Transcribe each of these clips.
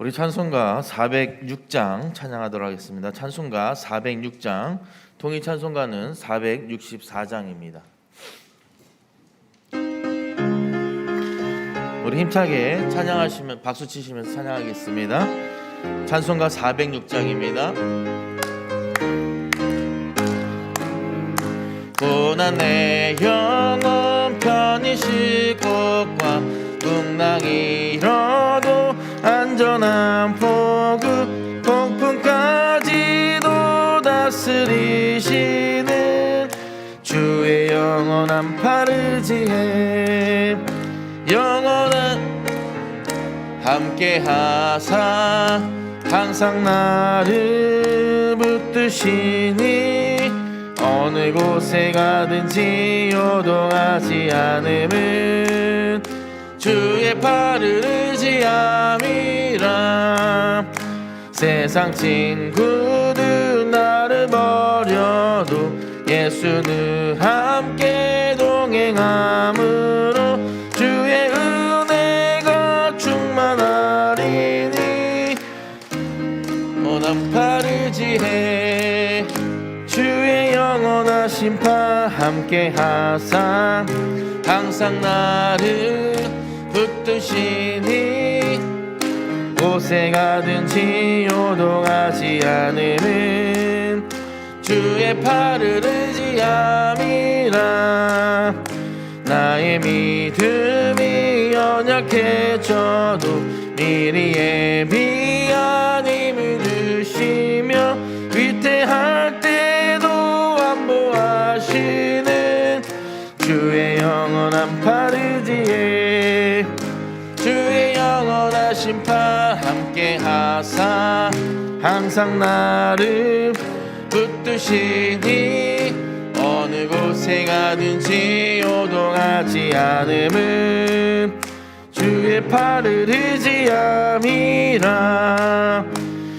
우리 찬송가 406장 찬양하도록 하겠습니다. 찬송가 406장, 통일 찬송가는 464장입니다. 우리 힘차게 찬양하시면 박수 치시면서 찬양하겠습니다. 찬송가 406장입니다. 고난 내 영혼 편히 쉴 곳과 풍랑이 일어도 안전한 포구 폭풍까지도 다스리시는 주의 영원한 팔을 지혜 영원한 함께 하사 항상 나를 붙드시니 어느 곳에 가든지 요동하지 않음은 주의 팔을 의지함이라. 세상 친구들 나를 버려도 예수는 함께 동행함으로 주의 은혜가 충만하리니 원한 팔을 지혜 주의 영원하신 팔 함께 하사 항상 나를 붙드시니 곳에 가든지 요동하지 않음은 주의 팔을 의지함이라. 나의 믿음이 연약해져도 미리 예비한 힘을 주시며 위태할 때도 안보하시는 주의 영원한 팔을 지혜 주의 영원하신 팔 함께 하사 항상 나를 붙드시니 어느 곳에 가든지 요동하지 않음은 주의 팔을 의지함이라.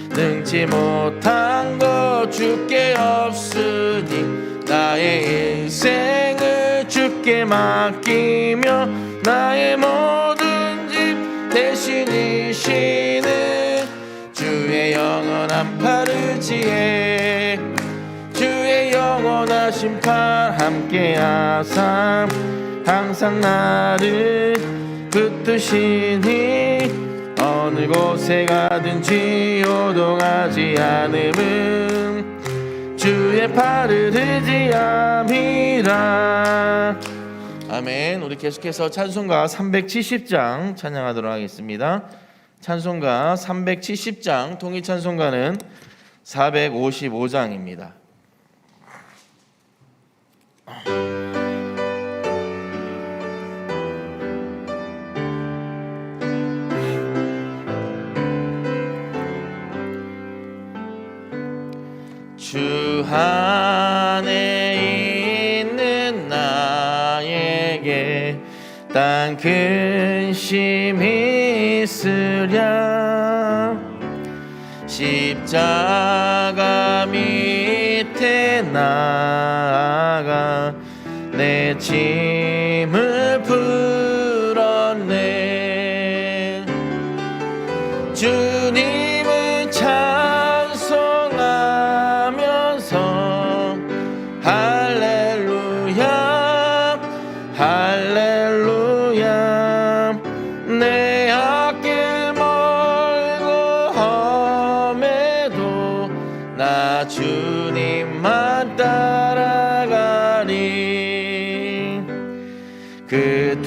능치 못한 것 주께 없으니 나의 인생을 주께 맡기며 나의 모든 집 대신이시는 주의 영원한 팔을 지혜 주의 영원하신 팔 함께 하사 항상 나를 붙드시니 어느 곳에 가든지 요동하지 않음은 주의 팔을 의지함이라. 아멘. 우리 계속해서 찬송가 370장 찬양하도록 하겠습니다. 찬송가 370장, 통일 찬송가는 455장입니다. 주 안에 있는 나에게 딴 근심이 있으랴. 십자가 밑에 나아가 내 짐을 풀었네. 주님을 찬송하면서 할렐루야 할렐루야. 내 앞길 멀고 험해도 나 주님만 따라가리. 그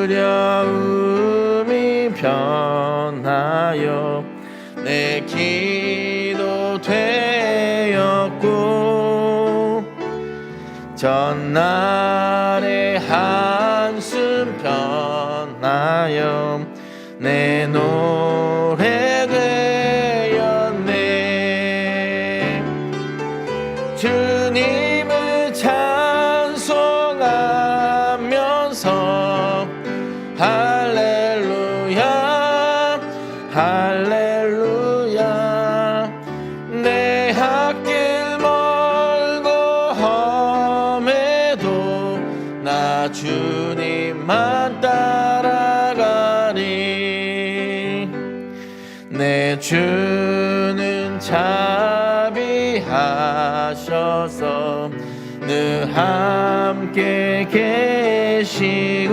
두려움이 변하여 내 기도 되었고 전날의 한숨 변하여 내 노래 되었네. 주님을 찬송하면서 할렐루야 할렐루야. 내 앞길 멀고 험해도 나 주님만 따라가리. 내 주는 자비하셔서 늘 함께 계시고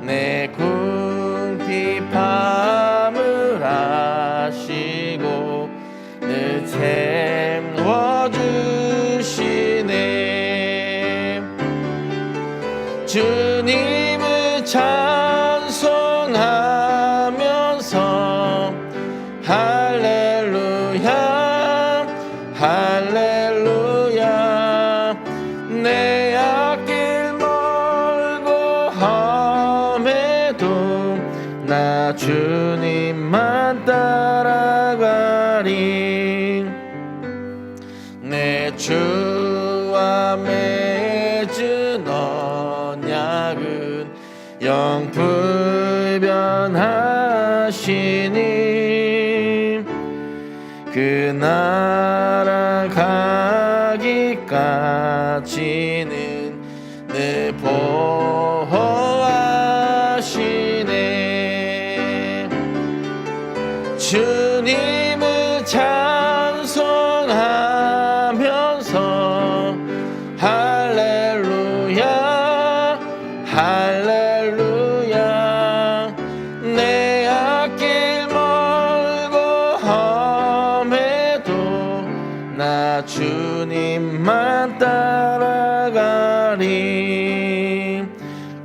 내 궁핍함을 아시고 늘 채워주시네. 주님을 찬송하면서 할렐루야 할렐루야. 내 앞길 멀고 험해도 나 주님만 따라가리. 내 주와 맺은 언약은 영불변하시니 그 나라 가기까지는 늘 보호하시네. 주님을 찬송하면서 할렐루야 할렐루야. 내 앞길 멀고 험해도 나 주님만 따라가리.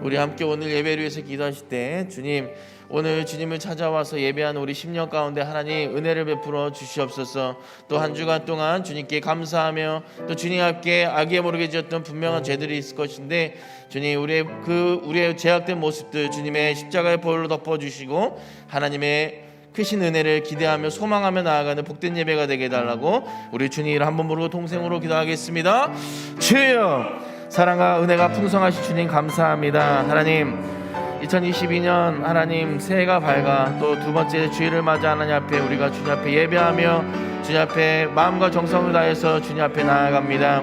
우리 함께 오늘 예배를 위해서 기도하실 때 주님, 오늘 주님을 찾아와서 예배한 우리 10년 가운데 하나님 은혜를 베풀어 주시옵소서. 또 한 주간 동안 주님께 감사하며 또 주님 앞에 악에 모르게 지었던 분명한 죄들이 있을 것인데 주님, 우리의 죄악된 모습들 주님의 십자가의 보혈로 덮어주시고 하나님의 크신 은혜를 기대하며 소망하며 나아가는 복된 예배가 되게 해달라고 우리 주님을 한번 부르고 동생으로 기도하겠습니다. 주여, 사랑과 은혜가 풍성하신 주님 감사합니다. 하나님, 2022년 하나님 새해가 밝아 또 두 번째 주일을 맞아 하나님 앞에 우리가 주님 앞에 예배하며 주님 앞에 마음과 정성을 다해서 주님 앞에 나아갑니다.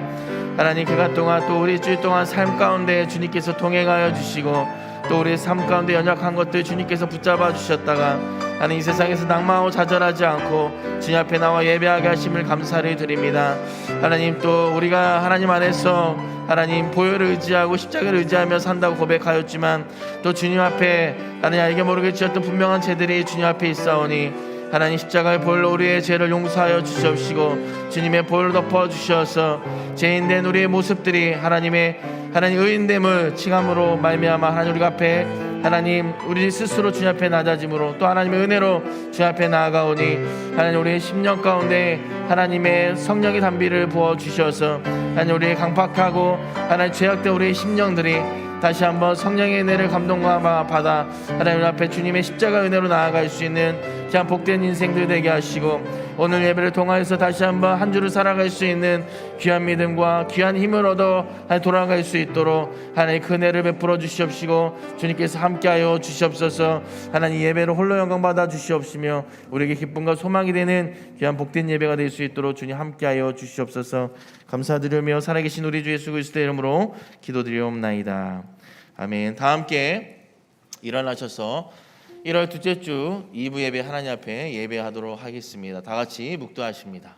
하나님, 그간 동안 또 우리 주일 동안 삶 가운데 주님께서 동행하여 주시고 또 우리의 삶 가운데 연약한 것들 주님께서 붙잡아 주셨다가 하나님, 이 세상에서 낭망하고 좌절하지 않고 주님 앞에 나와 예배하게 하심을 감사를 드립니다. 하나님, 또 우리가 하나님 안에서 하나님 보혈을 의지하고 십자가를 의지하며 산다고 고백하였지만 또 주님 앞에 하나님 알게 모르게 지었던 분명한 죄들이 주님 앞에 있사오니 하나님, 십자가의 보혈로 우리의 죄를 용서하여 주시옵시고 주님의 보혈로 덮어주셔서 죄인된 우리의 모습들이 하나님 의인됨을 칭함으로 말미암아 하나님 우리 앞에 하나님 우리 스스로 주님 앞에 낮아짐으로 또 하나님의 은혜로 주님 앞에 나아가오니 하나님, 우리의 10년 가운데 하나님의 성령의 단비를 부어주셔서 하나님 우리의 강팍하고 하나님 죄악된 우리의 심령들이 다시 한번 성령의 은혜를 감동과 받아 하나님 앞에 주님의 십자가 은혜로 나아갈 수 있는 참 복된 인생들 되게 하시고 오늘 예배를 통하여서 다시 한번 한 주를 살아갈 수 있는 귀한 믿음과 귀한 힘을 얻어 돌아갈 수 있도록 하나님 그 은혜를 베풀어 주시옵시고 주님께서 함께하여 주시옵소서. 하나님, 예배를 홀로 영광 받아 주시옵시며 우리에게 기쁨과 소망이 되는 귀한 복된 예배가 될 수 있도록 주님 함께하여 주시옵소서. 감사드리며 살아계신 우리 주 예수 그리스도의 이름으로 기도드리옵나이다. 아멘. 다 함께 일어나셔서 1월 둘째 주 2부 예배 하나님 앞에 예배하도록 하겠습니다. 다 같이 묵도하십니다.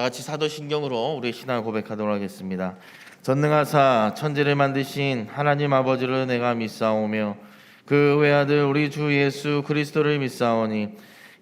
같이 사도신경으로 우리의 신앙을 고백하도록 하겠습니다. 전능하사 천지를 만드신 하나님 아버지를 내가 믿사오며 그 외아들 우리 주 예수 그리스도를 믿사오니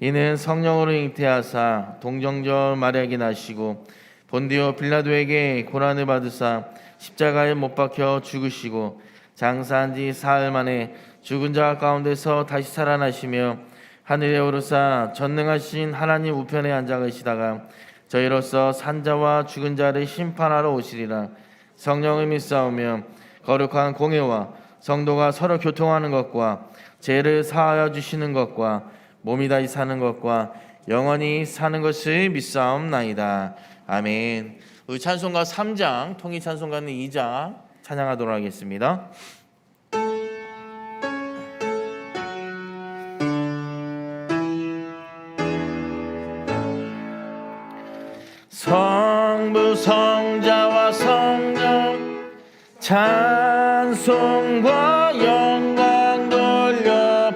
이는 성령으로 잉태하사 동정절 마리아에게 나시고 본디오 빌라도에게 고난을 받으사 십자가에 못 박혀 죽으시고 장사한 지 사흘 만에 죽은 자 가운데서 다시 살아나시며 하늘에 오르사 전능하신 하나님 우편에 앉아 계시다가 저희로서 산자와 죽은 자를 심판하러 오시리라. 성령을 믿사오며 거룩한 공회와 성도가 서로 교통하는 것과 죄를 사하여 주시는 것과 몸이 다시 사는 것과 영원히 사는 것을 믿사옵나이다. 아멘. 우리 찬송가 3장, 통일 찬송가는 2장 찬양하도록 하겠습니다. 성부 성자와 성령 찬송과 영광 돌려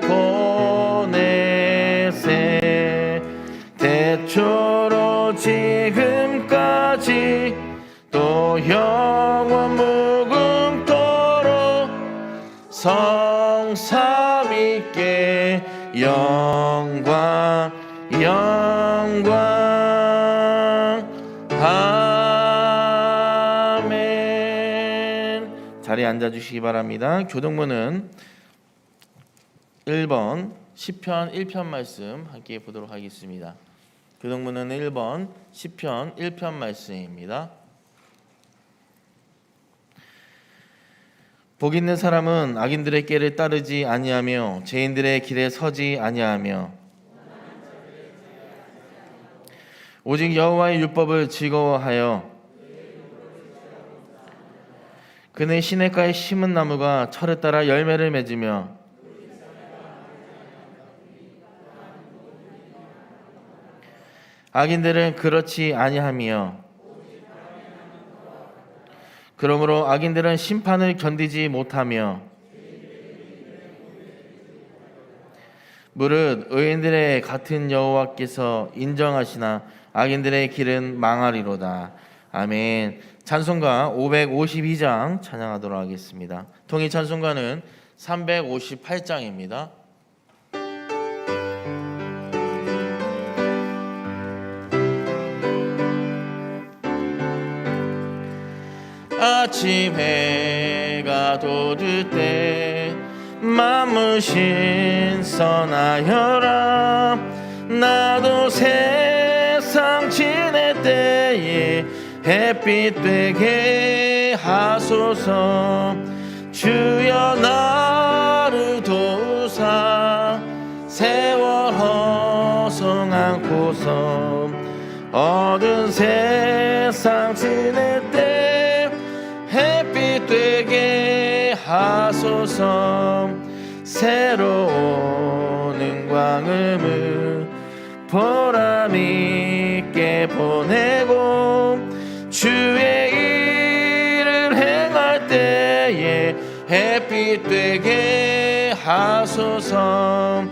보내세. 대초로 지금까지 또 영원 무궁토록 성삼위께 영광 영광. 아멘. 자리에 앉아주시기 바랍니다. 교동문은 1번 시편 1편 말씀 함께 보도록 하겠습니다. 교동문은 1번 시편 1편 말씀입니다. 복 있는 사람은 악인들의 꾀를 따르지 아니하며 죄인들의 길에 서지 아니하며 오직 여호와의 율법을 즐거워하여 그는 시냇가에 심은 나무가 철을 따라 열매를 맺으며 악인들은 그렇지 아니하며 그러므로 악인들은 심판을 견디지 못하며 무릇 의인들의 같은 여호와께서 인정하시나 악인들의 길은 망하리로다. 아멘. 찬송가 552장 찬양하도록 하겠습니다. 통일 찬송가는 358장입니다. 아침 해가 돋을 때 만물 신선하여라. 나도 세상 지낼 때에 햇빛 되게 하소서. 주여 나를 도우사 세월 허송않고서 어두운 세상 지낼 때 햇빛 되게 하소서. 새로운 은광음을 보람있게 보내고 주의 일을 행할 때에 햇빛 되게 하소서.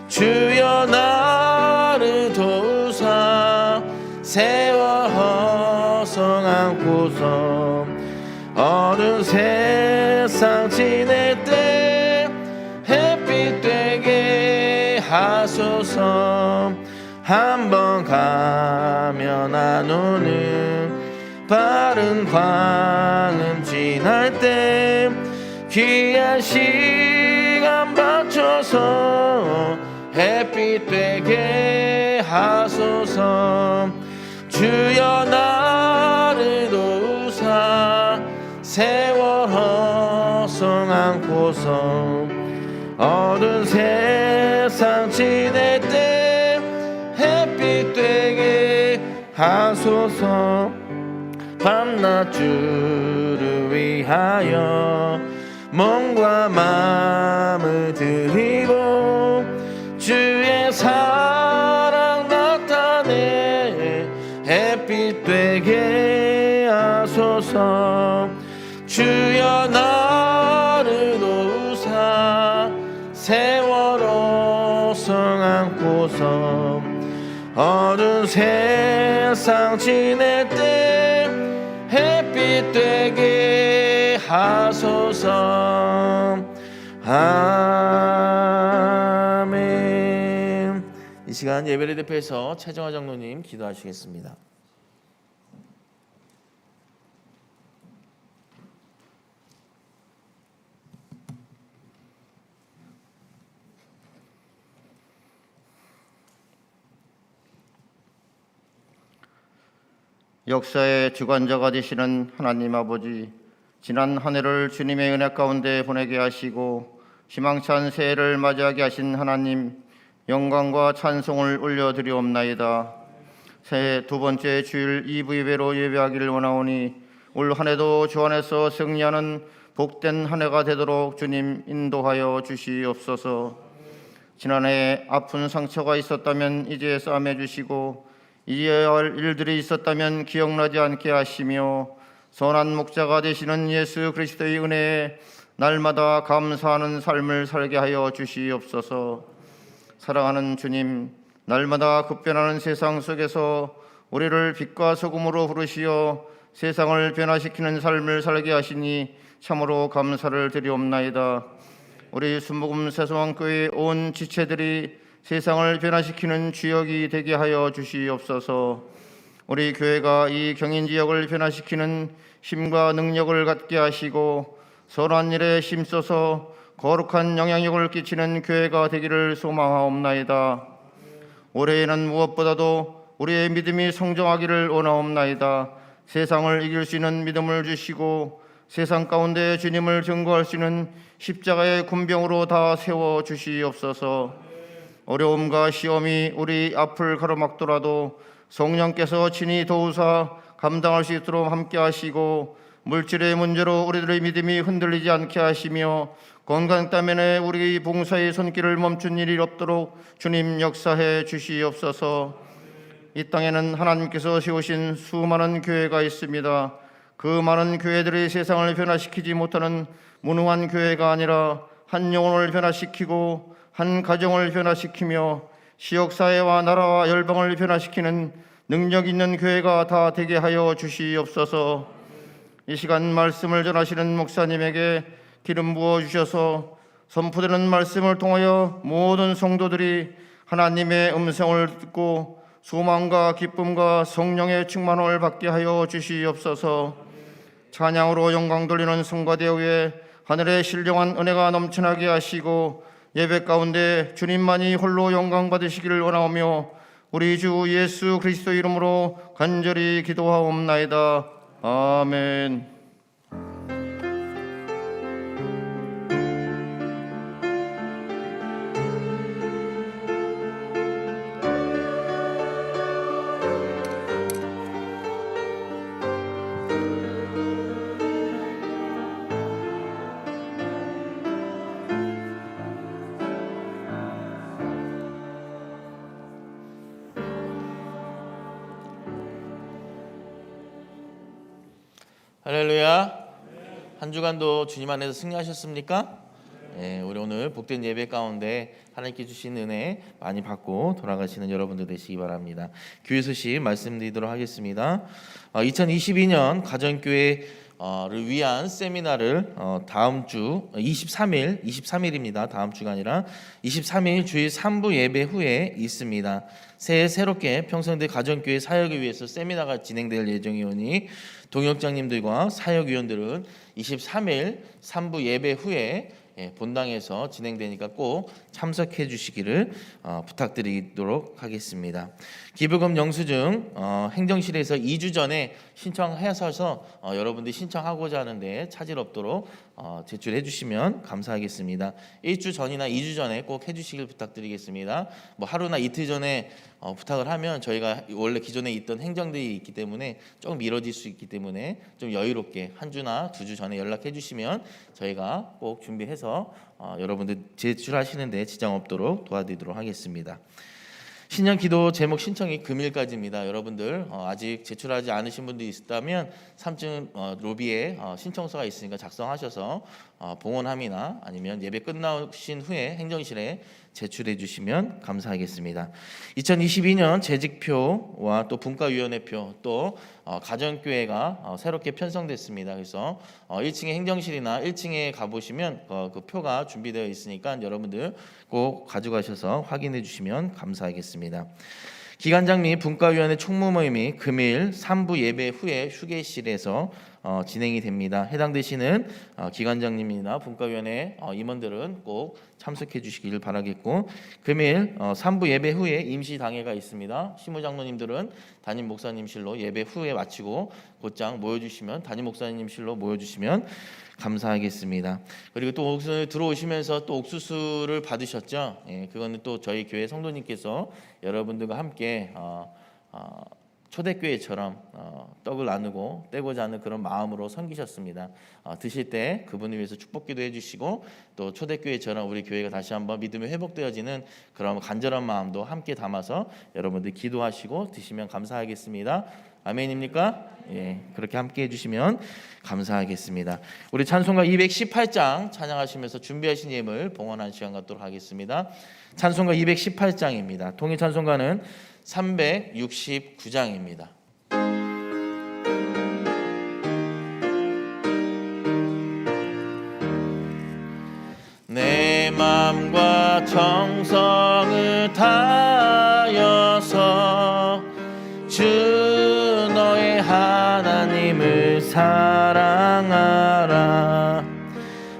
주여 나를 도우사 세월 허송않고서 어두운 세상 지낼 때 햇빛 되게 하소서. 한번 가면 안 오는 바른 광음 지날 때 귀한 시간 바쳐서 햇빛 되게 하소서. 주여 나를 도우사 세월 허송않고서 어두운 세상 지낼 때 햇빛 되게 하소서. 밤낮 주를 위하여 몸과 마음을 드리고 주의 사랑 나타내 햇빛 되게 하소서. 주여 나를 도우사 세월 허송않고서 어두운 세상 지낼 때 햇빛 되게 하소서. 아멘. 이 시간 예배를 대표해서 최정화 장로님 기도하시겠습니다. 역사의 주관자가 되시는 하나님 아버지, 지난 한 해를 주님의 은혜 가운데 보내게 하시고 희망찬 새해를 맞이하게 하신 하나님, 영광과 찬송을 올려드리옵나이다. 새해 두 번째 주일 2부 예배로 예배하기를 원하오니 올 한 해도 주 안에서 승리하는 복된 한 해가 되도록 주님 인도하여 주시옵소서. 지난해에 아픈 상처가 있었다면 이제 싸매 주시고 이어야 할 일들이 있었다면 기억나지 않게 하시며 선한 목자가 되시는 예수 그리스도의 은혜에 날마다 감사하는 삶을 살게 하여 주시옵소서. 사랑하는 주님, 날마다 급변하는 세상 속에서 우리를 빛과 소금으로 부르시어 세상을 변화시키는 삶을 살게 하시니 참으로 감사를 드리옵나이다. 우리 순복음 새소망교회 온 지체들이 세상을 변화시키는 주역이 되게 하여 주시옵소서. 우리 교회가 이 경인지역을 변화시키는 힘과 능력을 갖게 하시고 선한 일에 힘써서 거룩한 영향력을 끼치는 교회가 되기를 소망하옵나이다. 올해에는 무엇보다도 우리의 믿음이 성장하기를 원하옵나이다. 세상을 이길 수 있는 믿음을 주시고 세상 가운데 주님을 증거할 수 있는 십자가의 군병으로 다 세워 주시옵소서. 어려움과 시험이 우리 앞을 가로막더라도 성령께서 친히 도우사 감당할 수 있도록 함께 하시고 물질의 문제로 우리들의 믿음이 흔들리지 않게 하시며 건강 때문에 우리 봉사의 손길을 멈춘 일이 없도록 주님 역사해 주시옵소서. 이 땅에는 하나님께서 세우신 수많은 교회가 있습니다. 그 많은 교회들이 세상을 변화시키지 못하는 무능한 교회가 아니라 한 영혼을 변화시키고 한 가정을 변화시키며 지역사회와 나라와 열방을 변화시키는 능력 있는 교회가 다 되게 하여 주시옵소서. 이 시간 말씀을 전하시는 목사님에게 기름 부어 주셔서 선포되는 말씀을 통하여 모든 성도들이 하나님의 음성을 듣고 소망과 기쁨과 성령의 충만을 받게 하여 주시옵소서. 찬양으로 영광 돌리는 성가대 위에 하늘의 신령한 은혜가 넘쳐나게 하시고 예배 가운데 주님만이 홀로 영광 받으시기를 원하오며 우리 주 예수 그리스도 이름으로 간절히 기도하옵나이다. 아멘. 할렐루야. 한 주간도 주님 안에서 승리하셨습니까? 네, 우리 오늘 복된 예배 가운데 하나님께 주신 은혜 많이 받고 돌아가시는 여러분들 되시기 바랍니다. 교회 소식 말씀드리도록 하겠습니다. 2022년 가정교회를 위한 세미나를 다음 주 23일입니다. 다음 주가 아니라 23일 주일 3부 예배 후에 있습니다. 새롭게 평성대 가정교회 사역을 위해서 세미나가 진행될 예정이오니 동역장님들과 사역위원들은 23일 3부 예배 후에 본당에서 진행되니까 꼭 참석해 주시기를 부탁드리도록 하겠습니다. 기부금 영수증 행정실에서 2주 전에 신청하셔서 여러분들이 신청하고자 하는데 차질 없도록 제출해 주시면 감사하겠습니다. 1주 전이나 2주 전에 꼭 해주시길 부탁드리겠습니다. 뭐 하루나 이틀 전에 부탁을 하면 저희가 원래 기존에 있던 행정들이 있기 때문에 조금 미뤄질 수 있기 때문에 좀 여유롭게 한 주나 2주 전에 연락해 주시면 저희가 꼭 준비해서 여러분들 제출하시는데 지장 없도록 도와드리도록 하겠습니다. 신년 기도 제목 신청이 금일까지입니다. 여러분들 아직 제출하지 않으신 분들이 있다면 3층 로비에 신청서가 있으니까 작성하셔서 봉헌함이나 아니면 예배 끝나신 후에 행정실에 제출해 주시면 감사하겠습니다. 2022년 재직표와 또 분과위원회표 또 가정교회가 새롭게 편성됐습니다. 그래서 1층에 행정실이나 1층에 가보시면 그 표가 준비되어 있으니까 여러분들 꼭 가져가셔서 확인해 주시면 감사하겠습니다. 기관장 및 분과위원회 총무 모임이 금일 3부 예배 후에 휴게실에서 진행이 됩니다. 해당되시는 기관장님이나 분과위원회 임원들은 꼭 참석해 주시기를 바라겠고, 금일 3부 예배 후에 임시 당회가 있습니다. 시무장로님들은 담임 목사님실로 예배 후에 마치고 곧장 모여주시면, 담임 목사님실로 모여주시면 감사하겠습니다. 그리고 또 오늘 들어오시면서 또 옥수수를 받으셨죠? 예, 그거는 또 저희 교회 성도님께서 여러분들과 함께 초대교회처럼 떡을 나누고 떼고자 하는 그런 마음으로 섬기셨습니다. 드실 때 그분을 위해서 축복기도 해주시고, 또 초대교회처럼 우리 교회가 다시 한번 믿음이 회복되어지는 그런 간절한 마음도 함께 담아서 여러분들 기도하시고 드시면 감사하겠습니다. 아멘입니까? 예, 그렇게 함께 해주시면 감사하겠습니다. 우리 찬송가 218장 찬양하시면서 준비하신 예물 봉헌하는 시간 갖도록 하겠습니다. 찬송가 218장입니다. 통일 찬송가는 369장입니다. 내 마음과 정성을 다하여서 주 너의 하나님을 사랑하라.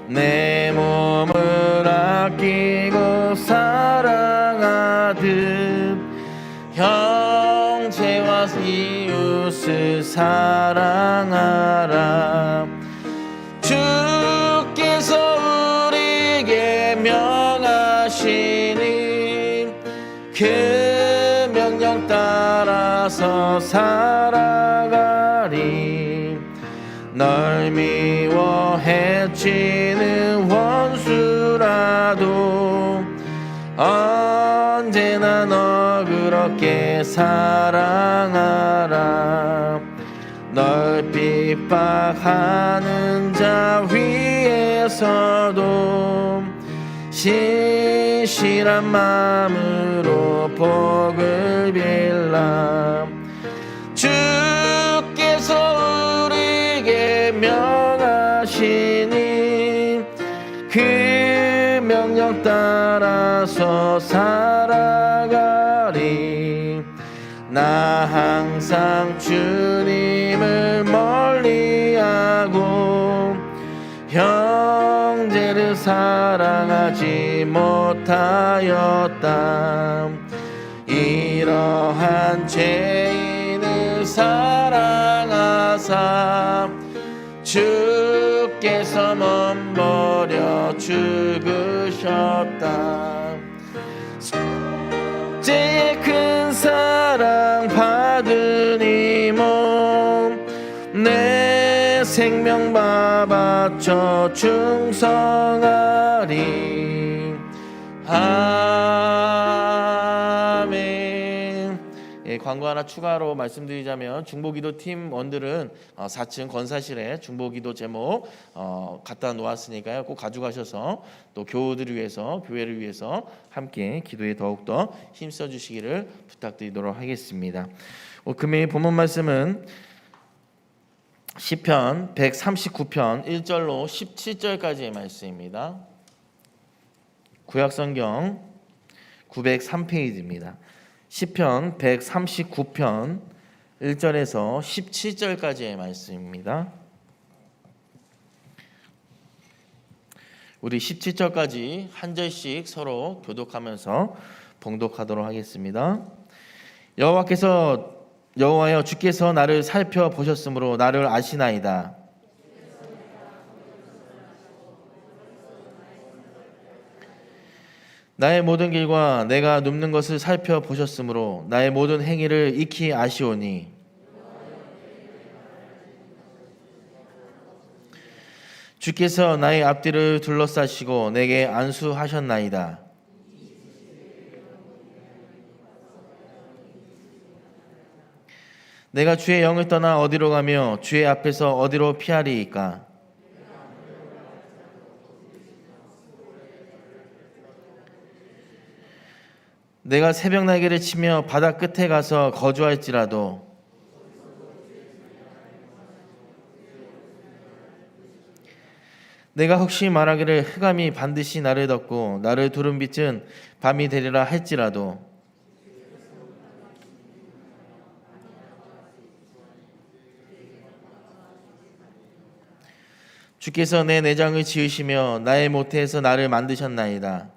내 몸을 아끼고 사랑하듯 형제와 이웃을 사랑하라. 주께서 우리에게 명하시니 그 명령 따라서 살아가리. 널 미워 해치는 원수라도 언제나 너 그렇게 사랑하라. 널 핍박하는 자 위에서도 신실한 마음으로 복을 빌라. 주께서 우리에게 명하시니 그 명령 따라서 살아가리. 나 항상 주님을 멀리하고 형제를 사랑하지 못하였다. 이러한 죄인을 사랑하사 주께서 몸버려 죽으셨다. 죄의 큰 사랑 받은 이 몸 내 생명 바쳐 충성하리. 아멘. 예, 광고 하나 추가로 말씀드리자면 중보기도 팀원들은 4층 건사실에 중보기도 제목 갖다 놓았으니까요. 꼭 가져가셔서 또 교우들을 위해서, 교회를 위해서 함께 기도에 더욱더 힘써 주시기를 부탁드리도록 하겠습니다. 금일 본문 말씀은 시편 139편 1절로 17절까지의 말씀입니다. 구약성경 903페이지입니다. 시편 139편 1절에서 17절까지의 말씀입니다. 우리 17절까지 한 절씩 서로 교독하면서 봉독하도록 하겠습니다. 여호와여 주께서 나를 살펴보셨으므로 나를 아시나이다. 나의 모든 길과 내가 눕는 것을 살펴보셨으므로 나의 모든 행위를 익히 아시오니 주께서 나의 앞뒤를 둘러싸시고 내게 안수하셨나이다. 내가 주의 영을 떠나 어디로 가며 주의 앞에서 어디로 피하리이까? 내가 새벽 날개를 치며 바다 끝에 가서 거주할지라도 내가 혹시 말하기를 흑암이 반드시 나를 덮고 나를 두른 빛은 밤이 되리라 할지라도 주께서 내 내장을 지으시며 나의 모태에서 나를 만드셨나이다.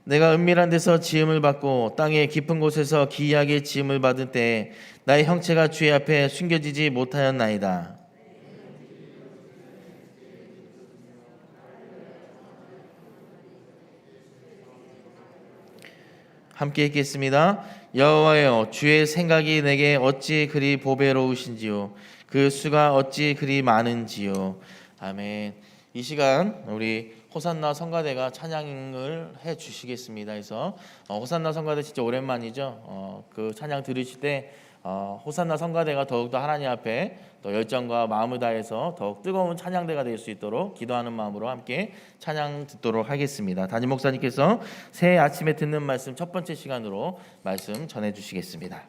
내가 은밀한 데서 지음을 받고 땅의 깊은 곳에서 기이하게 지음을 받은 때에 나의 형체가 주의 앞에 숨겨지지 못하였나이다. 함께 읽겠습니다. 여호와여, 주의 생각이 내게 어찌 그리 보배로우신지요, 그 수가 어찌 그리 많은지요. 아멘. 이 시간 우리 호산나 성가대가 찬양을 해 주시겠습니다. 그래서 호산나 성가대 진짜 오랜만이죠. 그 찬양 들으실 때 호산나 성가대가 더욱더 하나님 앞에 또 열정과 마음을 다해서 더욱 뜨거운 찬양대가 될 수 있도록 기도하는 마음으로 함께 찬양 듣도록 하겠습니다. 담임 목사님께서 새해 아침에 듣는 말씀 첫 번째 시간으로 말씀 전해 주시겠습니다.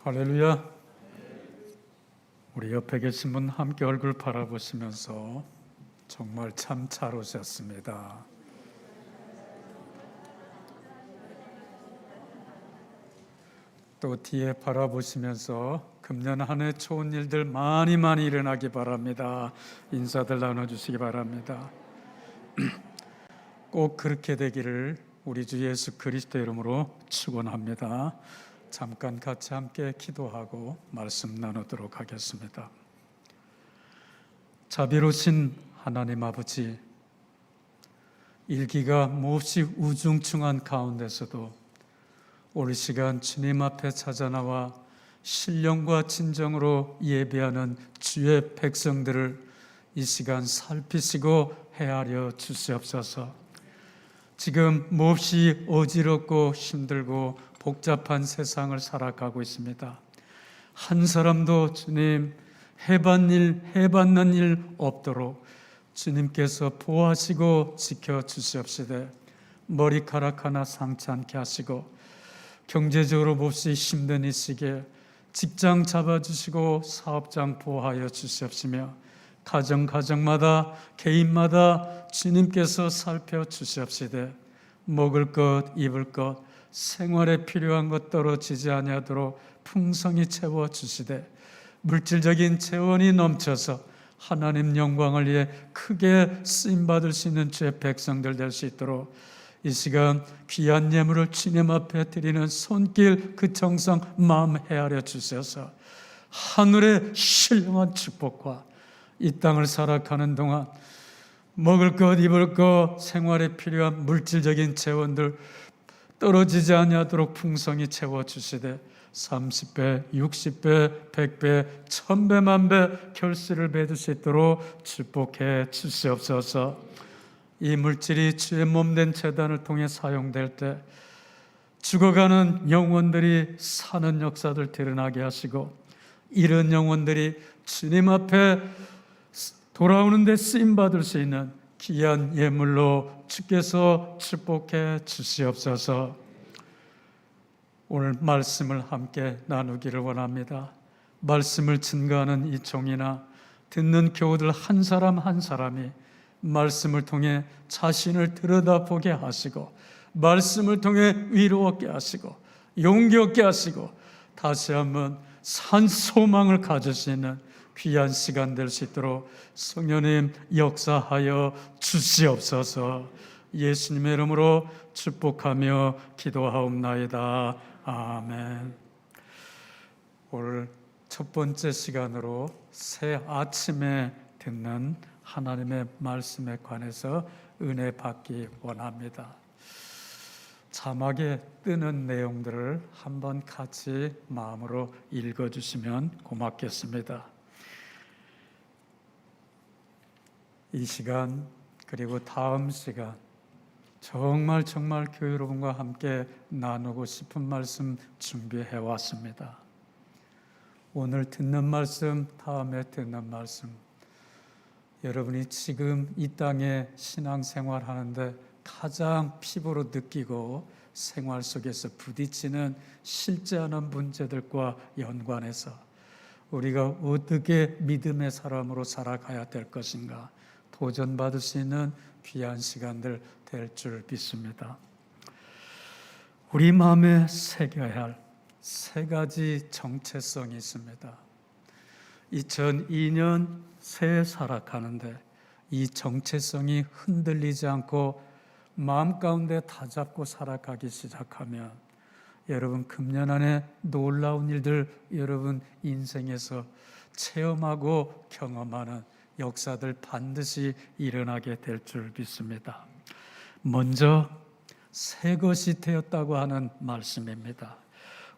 할렐루야. 우리 옆에 계신 분 함께 얼굴 바라보시면서 정말 참 잘 오셨습니다. 또 뒤에 바라보시면서 금년 한 해 좋은 일들 많이 일어나기 바랍니다. 인사들 나눠주시기 바랍니다. 꼭 그렇게 되기를 우리 주 예수 그리스도 이름으로 축원합니다. 잠깐 같이 함께 기도하고 말씀 나누도록 하겠습니다. 자비로우신 하나님 아버지, 일기가 몹시 우중충한 가운데서도 올 시간 주님 앞에 찾아나와 신령과 진정으로 예배하는 주의 백성들을 이 시간 살피시고 헤아려 주시옵소서. 지금 몹시 어지럽고 힘들고 복잡한 세상을 살아가고 있습니다. 한 사람도 주님 해받는 일 없도록 주님께서 보호하시고 지켜주시옵시되, 머리카락 하나 상치 않게 하시고 경제적으로 몹시 힘든 이 시기에 직장 잡아주시고 사업장 보호하여 주시옵시며 가정마다 개인마다 주님께서 살펴주시옵시되 먹을 것 입을 것 생활에 필요한 것 떨어지지 아니하도록 풍성히 채워주시되 물질적인 재원이 넘쳐서 하나님 영광을 위해 크게 쓰임받을 수 있는 주의 백성들 될 수 있도록 이 시간 귀한 예물을 주님 앞에 드리는 손길 그 정성 마음 헤아려 주셔서 하늘의 신령한 축복과 이 땅을 살아가는 동안 먹을 것 입을 것 생활에 필요한 물질적인 재원들 떨어지지 아니하도록 풍성히 채워주시되 30배, 60배, 100배, 1000배, 만배 결실을 맺을 수 있도록 축복해 주시옵소서. 이 물질이 주의 몸된 제단을 통해 사용될 때 죽어가는 영혼들이 사는 역사들 드러나게 하시고 이런 영혼들이 주님 앞에 돌아오는 데 쓰임받을 수 있는 귀한 예물로 주께서 축복해 주시옵소서. 오늘 말씀을 함께 나누기를 원합니다. 말씀을 증거하는 이 종이나 듣는 교우들 한 사람 한 사람이 말씀을 통해 자신을 들여다보게 하시고 말씀을 통해 위로 얻게 하시고 용기 얻게 하시고 다시 한번 산 소망을 가질 수 있는 귀한 시간 될 수 있도록 성령님 역사하여 주시옵소서. 예수님의 이름으로 축복하며 기도하옵나이다. 아멘. 오늘 첫 번째 시간으로 새 아침에 듣는 하나님의 말씀에 관해서 은혜 받기 원합니다. 자막에 뜨는 내용들을 한번 같이 마음으로 읽어주시면 고맙겠습니다. 이 시간 그리고 다음 시간 정말 교회 여러분과 함께 나누고 싶은 말씀 준비해 왔습니다. 오늘 듣는 말씀, 다음에 듣는 말씀, 여러분이 지금 이 땅에 신앙생활 하는데 가장 피부로 느끼고 생활 속에서 부딪히는 실제하는 문제들과 연관해서 우리가 어떻게 믿음의 사람으로 살아가야 될 것인가 도전받을 수 있는 귀한 시간들 될 줄 믿습니다. 우리 마음에 새겨야 할 세 가지 정체성이 있습니다. 2002년 새해 살아가는데 이 정체성이 흔들리지 않고 마음 가운데 다잡고 살아가기 시작하면 여러분 금년 안에 놀라운 일들 여러분 인생에서 체험하고 경험하는 역사들 반드시 일어나게 될 줄 믿습니다. 먼저 새 것이 되었다고 하는 말씀입니다.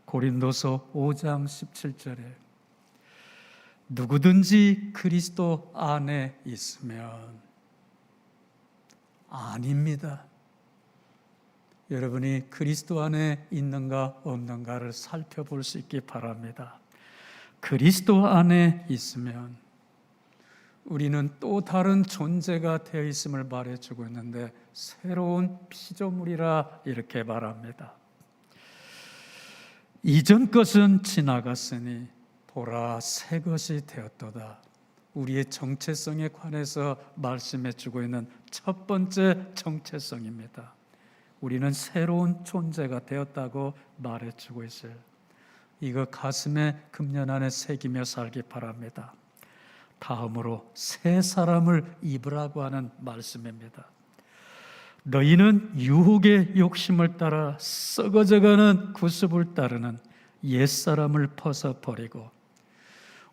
고린도서 5장 17절에 누구든지 그리스도 안에 있으면 아닙니다. 여러분이 그리스도 안에 있는가 없는가를 살펴볼 수 있기 바랍니다. 그리스도 안에 있으면 우리는 또 다른 존재가 되어 있음을 말해주고 있는데 새로운 피조물이라 이렇게 말합니다. 이전 것은 지나갔으니 보라 새 것이 되었도다. 우리의 정체성에 관해서 말씀해주고 있는 첫 번째 정체성입니다. 우리는 새로운 존재가 되었다고 말해주고 있어요. 이거 가슴에 금년 안에 새기며 살기 바랍니다. 다음으로 새 사람을 입으라고 하는 말씀입니다. 너희는 유혹의 욕심을 따라 썩어져가는 구습을 따르는 옛사람을 벗어버리고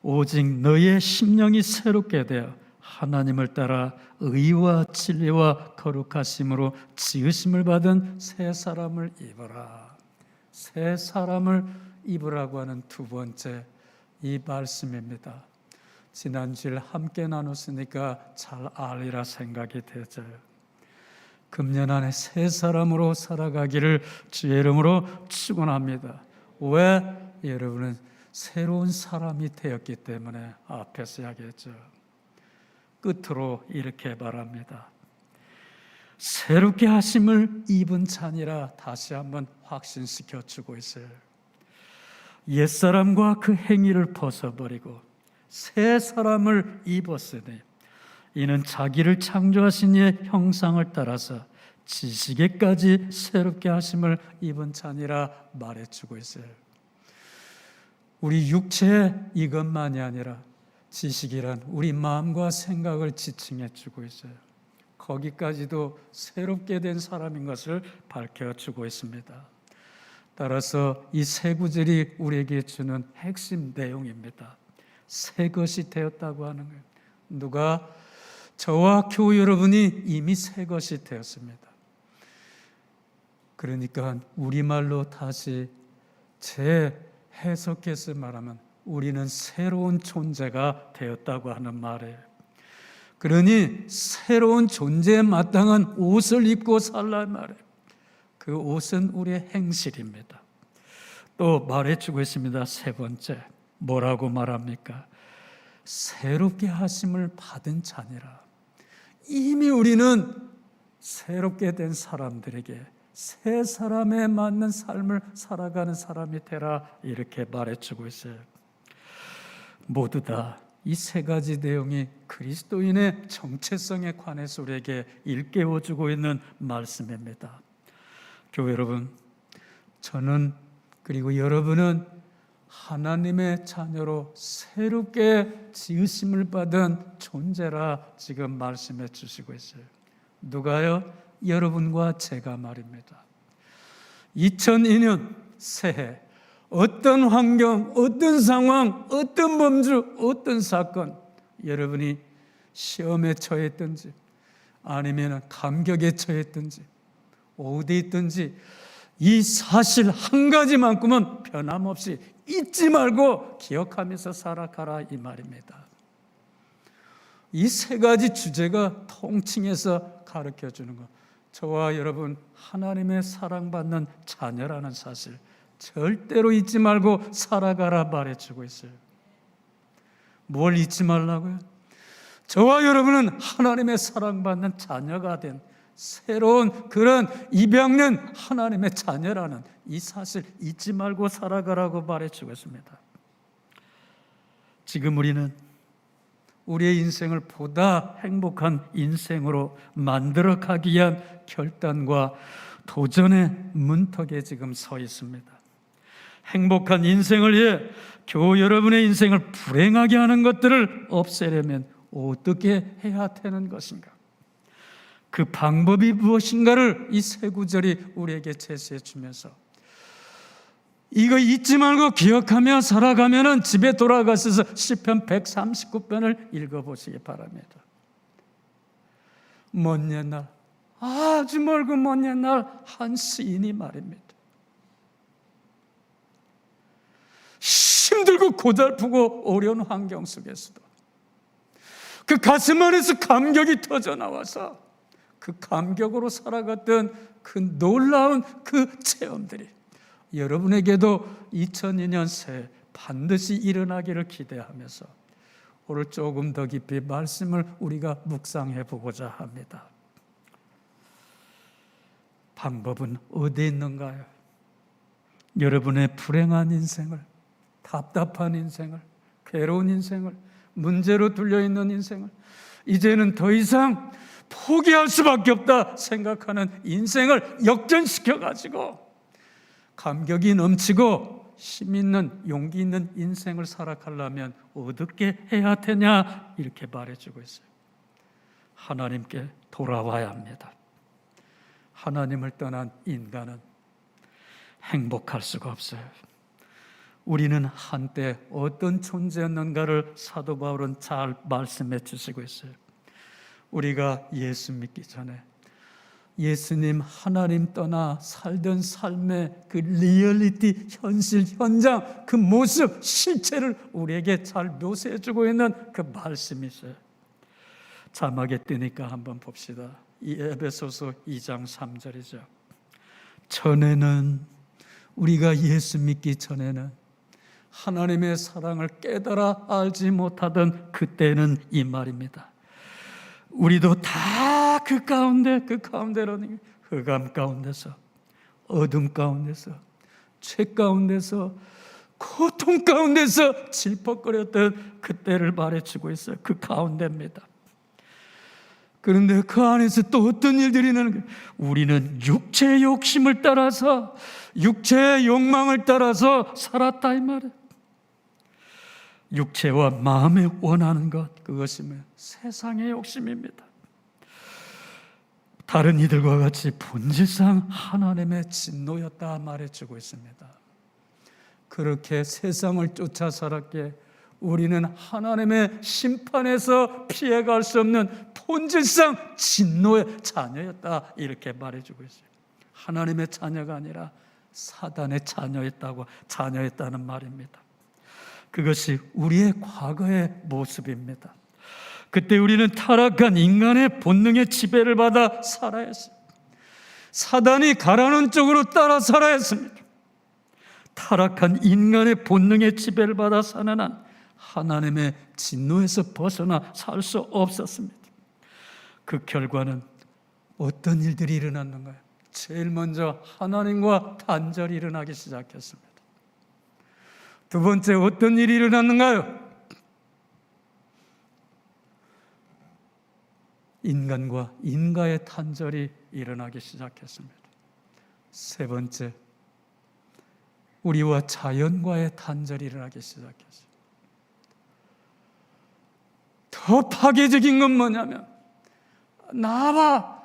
오직 너희의 심령이 새롭게 되어 하나님을 따라 의와 진리와 거룩하심으로 지으심을 받은 새 사람을 입어라. 새 사람을 입으라고 하는 두 번째 이 말씀입니다. 지난주에 함께 나눴으니까 잘 알리라 생각이 되어져요. 금년 안에 새 사람으로 살아가기를 주의 이름으로 축원합니다. 왜? 여러분은 새로운 사람이 되었기 때문에 앞에서 이야기했죠. 끝으로 이렇게 말합니다. 새롭게 하심을 입은 자니라 다시 한번 확신시켜 주고 있어요. 옛사람과 그 행위를 벗어버리고 새 사람을 입었으니 이는 자기를 창조하신 이의 형상을 따라서 지식에까지 새롭게 하심을 입은 자니라 말해주고 있어요. 우리 육체 이것만이 아니라 지식이란 우리 마음과 생각을 지칭해주고 있어요. 거기까지도 새롭게 된 사람인 것을 밝혀주고 있습니다. 따라서 이 세 구절이 우리에게 주는 핵심 내용입니다. 새 것이 되었다고 하는 거예요. 누가? 저와 교우 여러분이 이미 새 것이 되었습니다. 그러니까 우리말로 다시 재해석해서 말하면 우리는 새로운 존재가 되었다고 하는 말이에요. 그러니 새로운 존재에 마땅한 옷을 입고 살라 말이에요. 그 옷은 우리의 행실입니다. 또 말해주고 있습니다. 세 번째, 뭐라고 말합니까? 새롭게 하심을 받은 자니라. 이미 우리는 새롭게 된 사람들에게 새 사람에 맞는 삶을 살아가는 사람이 되라, 이렇게 말해주고 있어요. 모두 다 이 세 가지 내용이 그리스도인의 정체성에 관해서 우리에게 일깨워주고 있는 말씀입니다. 교회 여러분, 저는 그리고 여러분은 하나님의 자녀로 새롭게 지으심을 받은 존재라 지금 말씀해 주시고 있어요. 누가요? 여러분과 제가 말입니다. 2002년 새해, 어떤 환경, 어떤 상황, 어떤 범주, 어떤 사건, 여러분이 시험에 처했든지 아니면 감격에 처했든지 어디에 있든지 이 사실 한 가지만큼은 변함없이 잊지 말고 기억하면서 살아가라, 이 말입니다. 이 세 가지 주제가 통칭해서 가르쳐주는 것, 저와 여러분 하나님의 사랑받는 자녀라는 사실 절대로 잊지 말고 살아가라 말해주고 있어요. 뭘 잊지 말라고요? 저와 여러분은 하나님의 사랑받는 자녀가 된 새로운 그런 입양된 하나님의 자녀라는 이 사실 잊지 말고 살아가라고 말해주고 있습니다. 지금 우리는 우리의 인생을 보다 행복한 인생으로 만들어가기 위한 결단과 도전의 문턱에 지금 서 있습니다. 행복한 인생을 위해 교우 여러분의 인생을 불행하게 하는 것들을 없애려면 어떻게 해야 되는 것인가? 그 방법이 무엇인가를 이 세 구절이 우리에게 제시해 주면서 이거 잊지 말고 기억하며 살아가면은 집에 돌아가셔서 시편 139편을 읽어보시기 바랍니다. 먼 옛날, 아주 멀고 먼 옛날 한 시인이 말입니다. 힘들고 고달프고 어려운 환경 속에서도 그 가슴 안에서 감격이 터져 나와서 그 감격으로 살아갔던 그 놀라운 그 체험들이 여러분에게도 2002년 새해 반드시 일어나기를 기대하면서 오늘 조금 더 깊이 말씀을 우리가 묵상해 보고자 합니다. 방법은 어디에 있는가요? 여러분의 불행한 인생을, 답답한 인생을, 괴로운 인생을, 문제로 뚫려있는 인생을 이제는 더 이상 포기할 수밖에 없다 생각하는 인생을 역전시켜가지고 감격이 넘치고 힘 있는 용기 있는 인생을 살아가려면 어떻게 해야 되냐, 이렇게 말해주고 있어요. 하나님께 돌아와야 합니다. 하나님을 떠난 인간은 행복할 수가 없어요. 우리는 한때 어떤 존재였는가를 사도 바울은 잘 말씀해 주시고 있어요. 우리가 예수 믿기 전에 예수님, 하나님 떠나 살던 삶의 그 리얼리티, 현실, 현장, 그 모습, 실체를 우리에게 잘 묘사해 주고 있는 그 말씀이 있어요. 자막에 뜨니까 한번 봅시다. 이 에베소서 2장 3절이죠. 전에는, 우리가 예수 믿기 전에는 하나님의 사랑을 깨달아 알지 못하던 그때는, 이 말입니다. 우리도 다 그 가운데로는 흑암 가운데서, 어둠 가운데서, 죄 가운데서 고통 가운데서 질퍽거렸던 그때를 말해주고 있어요. 그 가운데입니다. 그런데 그 안에서 또 어떤 일들이 나는 거예요? 우리는 육체의 욕심을 따라서, 육체의 욕망을 따라서 살았다 이 말이에요. 육체와 마음에 원하는 것, 그것이 세상의 욕심입니다. 다른 이들과 같이 본질상 하나님의 진노였다 말해주고 있습니다. 그렇게 세상을 쫓아 살았기에 우리는 하나님의 심판에서 피해갈 수 없는 본질상 진노의 자녀였다 이렇게 말해주고 있어요. 하나님의 자녀가 아니라 사단의 자녀였다는 말입니다. 그것이 우리의 과거의 모습입니다. 그때 우리는 타락한 인간의 본능의 지배를 받아 살아야 했습니다. 사단이 가라는 쪽으로 따라 살아야 했습니다. 타락한 인간의 본능의 지배를 받아 사는 한 하나님의 진노에서 벗어나 살 수 없었습니다. 그 결과는 어떤 일들이 일어났는가요? 제일 먼저 하나님과 단절이 일어나기 시작했습니다. 두 번째 어떤 일이 일어났는가요? 인간과 인과의 단절이 일어나기 시작했습니다. 세 번째, 우리와 자연과의 단절이 일어나기 시작했어요. 더 파괴적인 건 뭐냐면 나와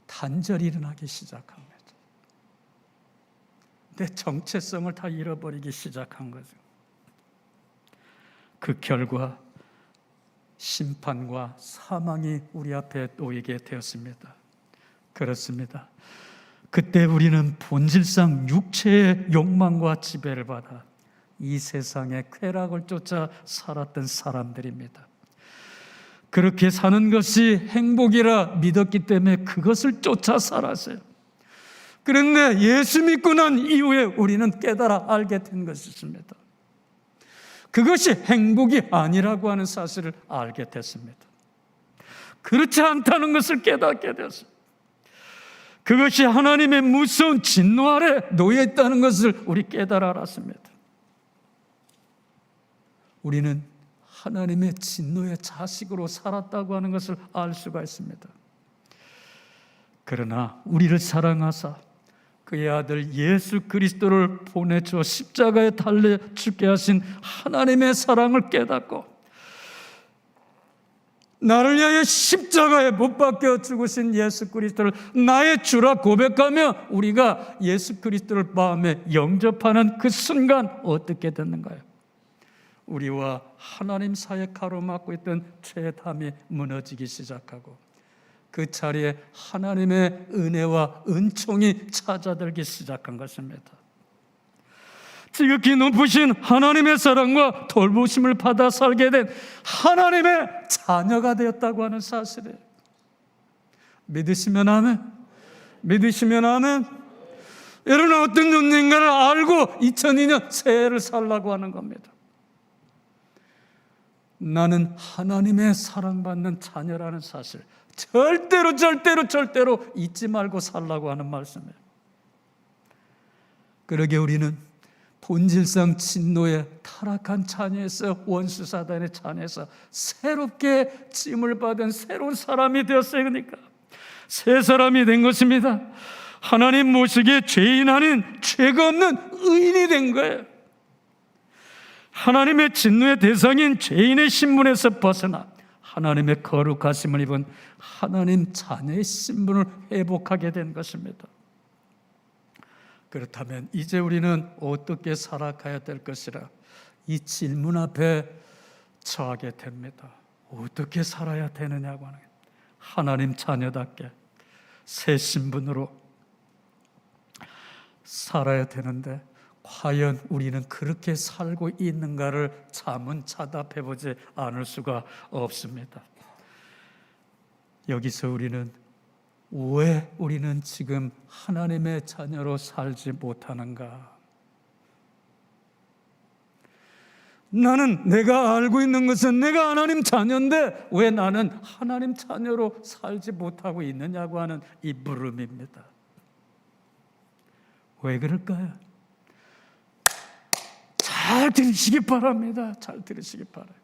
단절이 일어나기 시작합니다. 내 정체성을 다 잃어버리기 시작한 거죠. 그 결과 심판과 사망이 우리 앞에 놓이게 되었습니다. 그렇습니다. 그때 우리는 본질상 육체의 욕망과 지배를 받아 이 세상의 쾌락을 쫓아 살았던 사람들입니다. 그렇게 사는 것이 행복이라 믿었기 때문에 그것을 쫓아 살았어요. 그런데 예수 믿고 난 이후에 우리는 깨달아 알게 된 것이 있습니다. 그것이 행복이 아니라고 하는 사실을 알게 됐습니다. 그렇지 않다는 것을 깨닫게 되었습니다. 그것이 하나님의 무서운 진노 아래 놓여 있다는 것을 우리 깨달아 알았습니다. 우리는 하나님의 진노의 자식으로 살았다고 하는 것을 알 수가 있습니다. 그러나 우리를 사랑하사 그의 아들 예수 그리스도를 보내주어 십자가에 달려 죽게 하신 하나님의 사랑을 깨닫고 나를 위하여 십자가에 못 박혀 죽으신 예수 그리스도를 나의 주라 고백하며 우리가 예수 그리스도를 마음에 영접하는 그 순간 어떻게 됐는가요? 우리와 하나님 사이에 가로막고 있던 죄의 담이 무너지기 시작하고 그 자리에 하나님의 은혜와 은총이 찾아들기 시작한 것입니다. 지극히 높으신 하나님의 사랑과 돌보심을 받아 살게 된 하나님의 자녀가 되었다고 하는 사실이에요. 믿으시면 아멘. 믿으시면 아멘. 여러분 어떤 존재인가를 알고 2002년 새해를 살라고 하는 겁니다. 나는 하나님의 사랑받는 자녀라는 사실 절대로 잊지 말고 살라고 하는 말씀이에요. 그러게 우리는 본질상 진노의 타락한 자녀에서 원수 사단의 자녀에서 새롭게 찜을 받은 새로운 사람이 되었어요. 그러니까 새 사람이 된 것입니다. 하나님 보시기에 죄인 아닌 죄가 없는 의인이 된 거예요. 하나님의 진노의 대상인 죄인의 신분에서 벗어나 하나님의 거룩하심을 입은 하나님 자녀의 신분을 회복하게 된 것입니다. 그렇다면 이제 우리는 어떻게 살아가야 될 것이라 이 질문 앞에 처하게 됩니다. 어떻게 살아야 되느냐고 하는 거예요. 하나님 자녀답게 새 신분으로 살아야 되는데 과연 우리는 그렇게 살고 있는가를 자문자답해보지 않을 수가 없습니다. 여기서 우리는 왜 우리는 지금 하나님의 자녀로 살지 못하는가? 나는 내가 알고 있는 것은 내가 하나님 자녀인데 왜 나는 하나님 자녀로 살지 못하고 있느냐고 하는 이 물음입니다. 왜 그럴까요? 잘 들으시기 바랍니다. 잘 들으시기 바라요.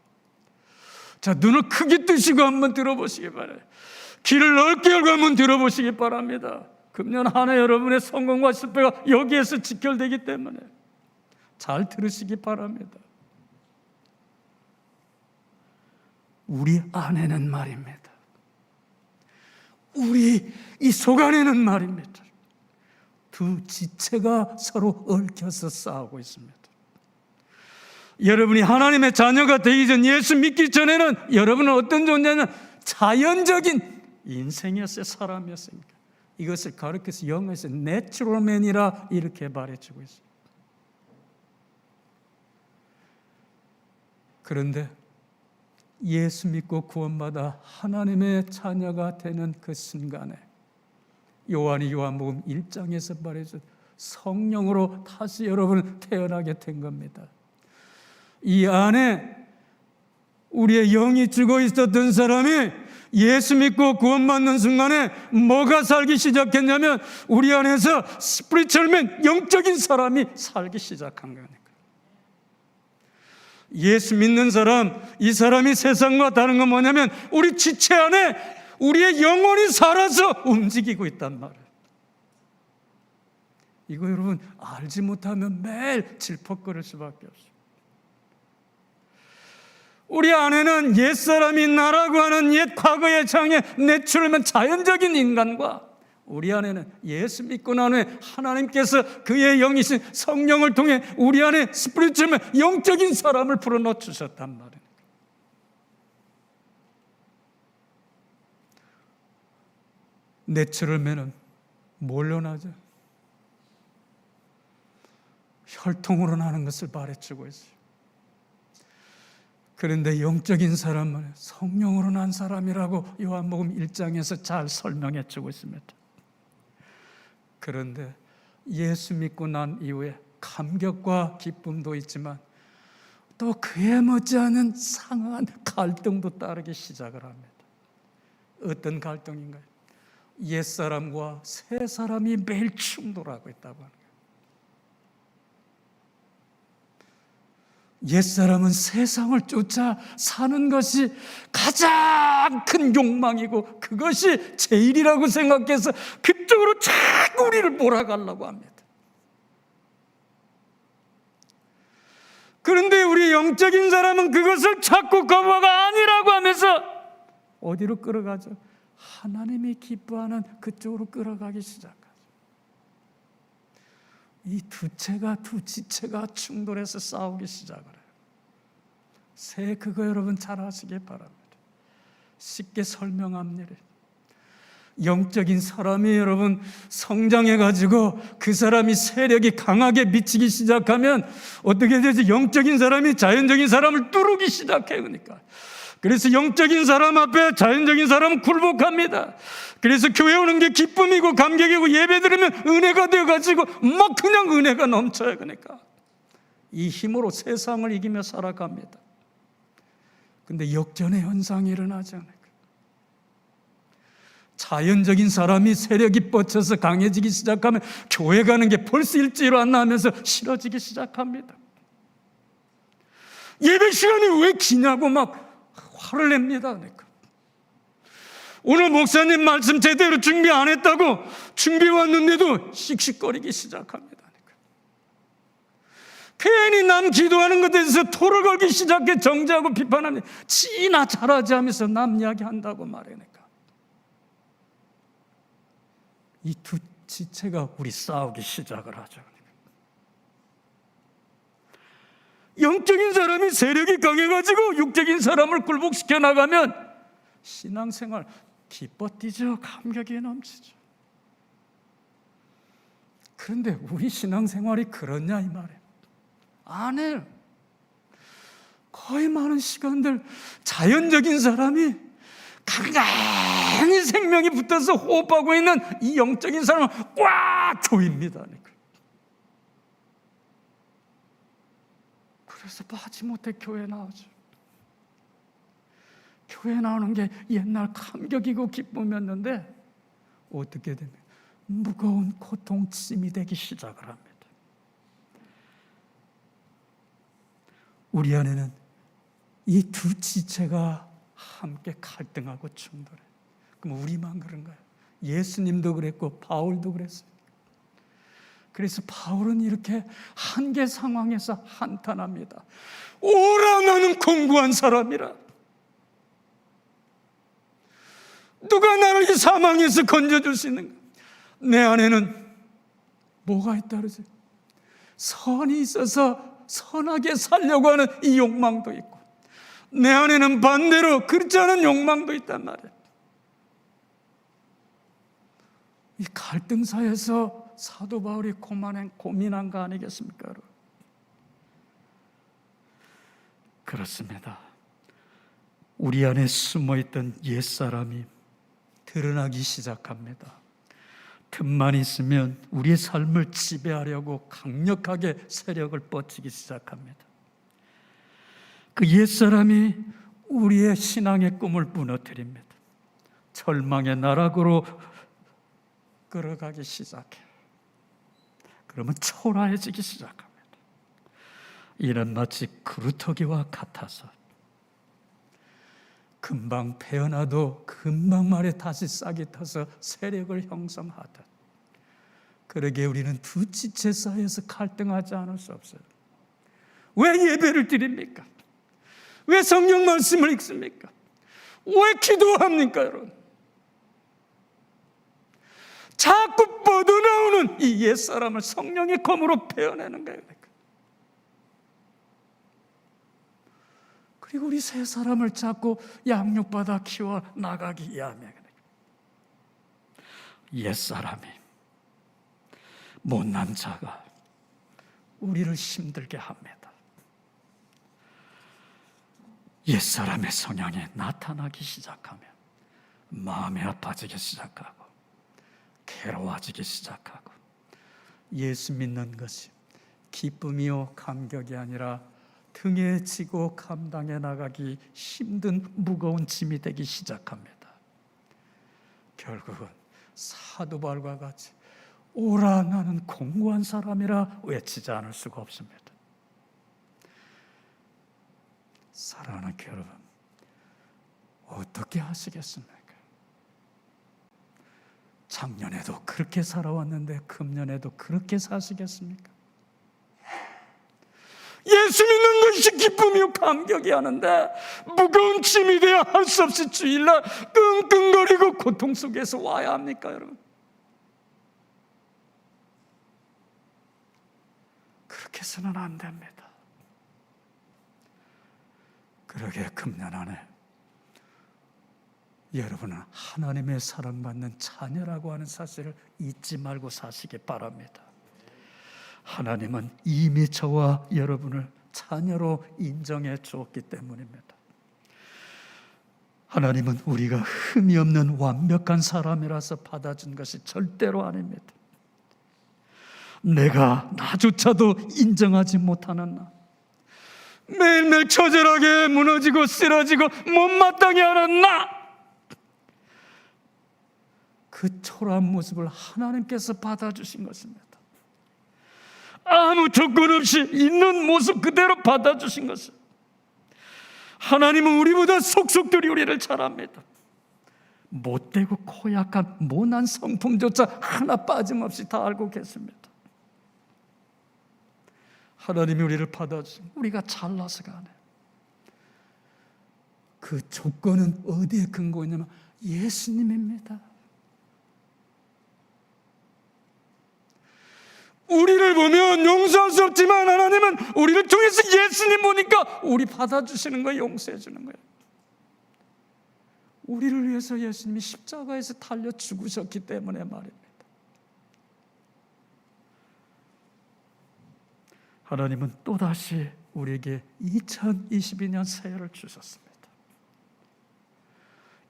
자, 눈을 크게 뜨시고 한번 들어보시기 바라요. 귀를 넓게 열고 한번 들어보시기 바랍니다. 금년 한 해 여러분의 성공과 실패가 여기에서 직결되기 때문에 잘 들으시기 바랍니다. 우리 안에는 말입니다. 우리 이 속 안에는 말입니다. 두 지체가 서로 얽혀서 싸우고 있습니다. 여러분이 하나님의 자녀가 되기 전, 예수 믿기 전에는 여러분은 어떤 존재냐면 자연적인 인생이었어요. 사람이었습니다. 이것을 가르쳐서 영어에서 내추럴맨이라 이렇게 말해주고 있어요. 그런데 예수 믿고 구원받아 하나님의 자녀가 되는 그 순간에 요한이 요한복음 1장에서 말해준 성령으로 다시 여러분은 태어나게 된 겁니다. 이 안에 우리의 영이 죽어 있었던 사람이 예수 믿고 구원받는 순간에 뭐가 살기 시작했냐면 우리 안에서 스피리추얼맨, 영적인 사람이 살기 시작한 거니까. 예수 믿는 사람, 이 사람이 세상과 다른 건 뭐냐면 우리 지체 안에 우리의 영혼이 살아서 움직이고 있단 말이에요. 이거 여러분 알지 못하면 매일 질퍽거릴 수밖에 없어요. 우리 안에는 옛사람이 나라고 하는 옛 과거의 장애, 내추럴맨, 자연적인 인간과 우리 안에는 예수 믿고 난 후에 하나님께서 그의 영이신 성령을 통해 우리 안에 스피리추얼맨, 영적인 사람을 불어넣어 주셨단 말이에요. 내추럴맨은 뭘로 나죠? 혈통으로 나는 것을 말해주고 있어요. 그런데 영적인 사람은 성령으로 난 사람이라고 요한복음 1장에서 잘 설명해 주고 있습니다. 그런데 예수 믿고 난 이후에 감격과 기쁨도 있지만 또 그에 못지않은 상한 갈등도 따르기 시작을 합니다. 어떤 갈등인가요? 옛사람과 새사람이 매일 충돌하고 있다고 하는 거예요. 옛사람은 세상을 쫓아 사는 것이 가장 큰 욕망이고 그것이 제일이라고 생각해서 그쪽으로 자꾸 우리를 몰아가려고 합니다. 그런데 우리 영적인 사람은 그것을 자꾸 거부가 아니라고 하면서 어디로 끌어가죠? 하나님이 기뻐하는 그쪽으로 끌어가기 시작하죠. 이 두 지체가 충돌해서 싸우기 시작을 해요. 새 그거 여러분 잘 아시기 바랍니다. 쉽게 설명합니다. 영적인 사람이 여러분 성장해가지고 그 사람이 세력이 강하게 미치기 시작하면 어떻게 되지? 영적인 사람이 자연적인 사람을 뚫기 시작해요. 그러니까 그래서 영적인 사람 앞에 자연적인 사람은 굴복합니다. 그래서 교회 오는 게 기쁨이고 감격이고 예배 드리면 은혜가 되어가지고 막 그냥 은혜가 넘쳐요. 그러니까 이 힘으로 세상을 이기며 살아갑니다. 근데 역전의 현상이 일어나지 않을까? 자연적인 사람이 세력이 뻗쳐서 강해지기 시작하면 교회 가는 게 벌써 일주일 안 나면서 싫어지기 시작합니다. 예배 시간이 왜 기냐고 막 화를 냅니다. 그러니까. 오늘 목사님 말씀 제대로 준비 안 했다고 준비 왔는데도 씩씩거리기 시작합니다. 그러니까. 괜히 남 기도하는 것에 대해서 토를 걸기 시작해 정죄하고 비판합니다. 지나 잘하지 하면서 남 이야기한다고 말하니까. 이 두 지체가 우리 싸우기 시작을 하죠. 영적인 사람이 세력이 강해가지고 육적인 사람을 굴복시켜 나가면 신앙생활 기뻐 뛰죠. 감격이 넘치죠. 그런데 우리 신앙생활이 그렇냐 이 말이에요. 안 해요. 거의 많은 시간들 자연적인 사람이 간간히 생명이 붙어서 호흡하고 있는 이 영적인 사람은 꽉 조입니다. 그래서 마지못해 교회 나오죠. 교회 나오는 게 옛날 감격이고 기쁨이었는데 어떻게 되면 무거운 고통짐이 되기 시작을 합니다. 우리 안에는 이 두 지체가 함께 갈등하고 충돌해. 그럼 우리만 그런가요? 예수님도 그랬고 바울도 그랬어요. 그래서 바울은 이렇게 한계 상황에서 한탄합니다. 오라, 나는 공고한 사람이라. 누가 나를 이 사망에서 건져줄 수 있는가? 내 안에는 뭐가 있다 그러지? 선이 있어서 선하게 살려고 하는 이 욕망도 있고, 내 안에는 반대로 그렇지 않은 욕망도 있단 말이에요. 이 갈등 사이에서 사도 바울이 고민한 거 아니겠습니까, 여러분? 그렇습니다. 우리 안에 숨어있던 옛사람이 드러나기 시작합니다. 틈만 있으면 우리의 삶을 지배하려고 강력하게 세력을 뻗치기 시작합니다. 그 옛사람이 우리의 신앙의 꿈을 무너뜨립니다. 절망의 나락으로 끌어가기 시작해요. 그러면 초라해지기 시작합니다. 이는 마치 그루터기와 같아서 금방 베어놔도 금방 말에 다시 싹이 터서 세력을 형성하듯, 그러기에 우리는 두 지체 사이에서 갈등하지 않을 수 없어요. 왜 예배를 드립니까? 왜 성경 말씀을 읽습니까? 왜 기도합니까, 여러분? 자꾸 뻗어나오는 이 옛사람을 성령의 검으로 베어내는 거예요. 그리고 우리 새 사람을 자꾸 양육받아 키워 나가기 위함에 옛사람이, 못난 자가 우리를 힘들게 합니다. 옛사람의 성향이 나타나기 시작하면 마음이 아파지기 시작하고 괴로워지기 시작하고, 예수 믿는 것이 기쁨이요 감격이 아니라 등에 지고 감당해 나가기 힘든 무거운 짐이 되기 시작합니다. 결국은 사도 바울과 같이 오라, 나는 공고한 사람이라 외치지 않을 수가 없습니다. 사랑하는 여러분, 어떻게 하시겠습니까? 작년에도 그렇게 살아왔는데 금년에도 그렇게 사시겠습니까? 예수 믿는 것이 기쁨이요 감격이 하는데 무거운 짐이 되어 할 수 없이 주일날 끙끙거리고 고통 속에서 와야 합니까, 여러분? 그렇게 해서는 안 됩니다. 그러게 금년 안에 여러분은 하나님의 사랑받는 자녀라고 하는 사실을 잊지 말고 사시기 바랍니다. 하나님은 이미 저와 여러분을 자녀로 인정해 주었기 때문입니다. 하나님은 우리가 흠이 없는 완벽한 사람이라서 받아준 것이 절대로 아닙니다. 내가 나조차도 인정하지 못하는 나, 매일매일 처절하게 무너지고 쓰러지고 못마땅해 하는 나, 그 초라한 모습을 하나님께서 받아주신 것입니다. 아무 조건 없이 있는 모습 그대로 받아주신 것을. 하나님은 우리보다 속속들이 우리를 잘 압니다. 못되고 고약한 모난 성품조차 하나 빠짐없이 다 알고 계십니다. 하나님이 우리를 받아주신, 우리가 잘나서가 아니에요. 그 조건은 어디에 근거 있냐면 예수님입니다. 우리를 보면 용서할 수 없지만 하나님은 우리를 통해서 예수님 보니까 우리 받아주시는 거예요. 용서해 주는 거예요. 우리를 위해서 예수님이 십자가에서 달려 죽으셨기 때문에 말입니다. 하나님은 또다시 우리에게 2022년 새해를 주셨습니다.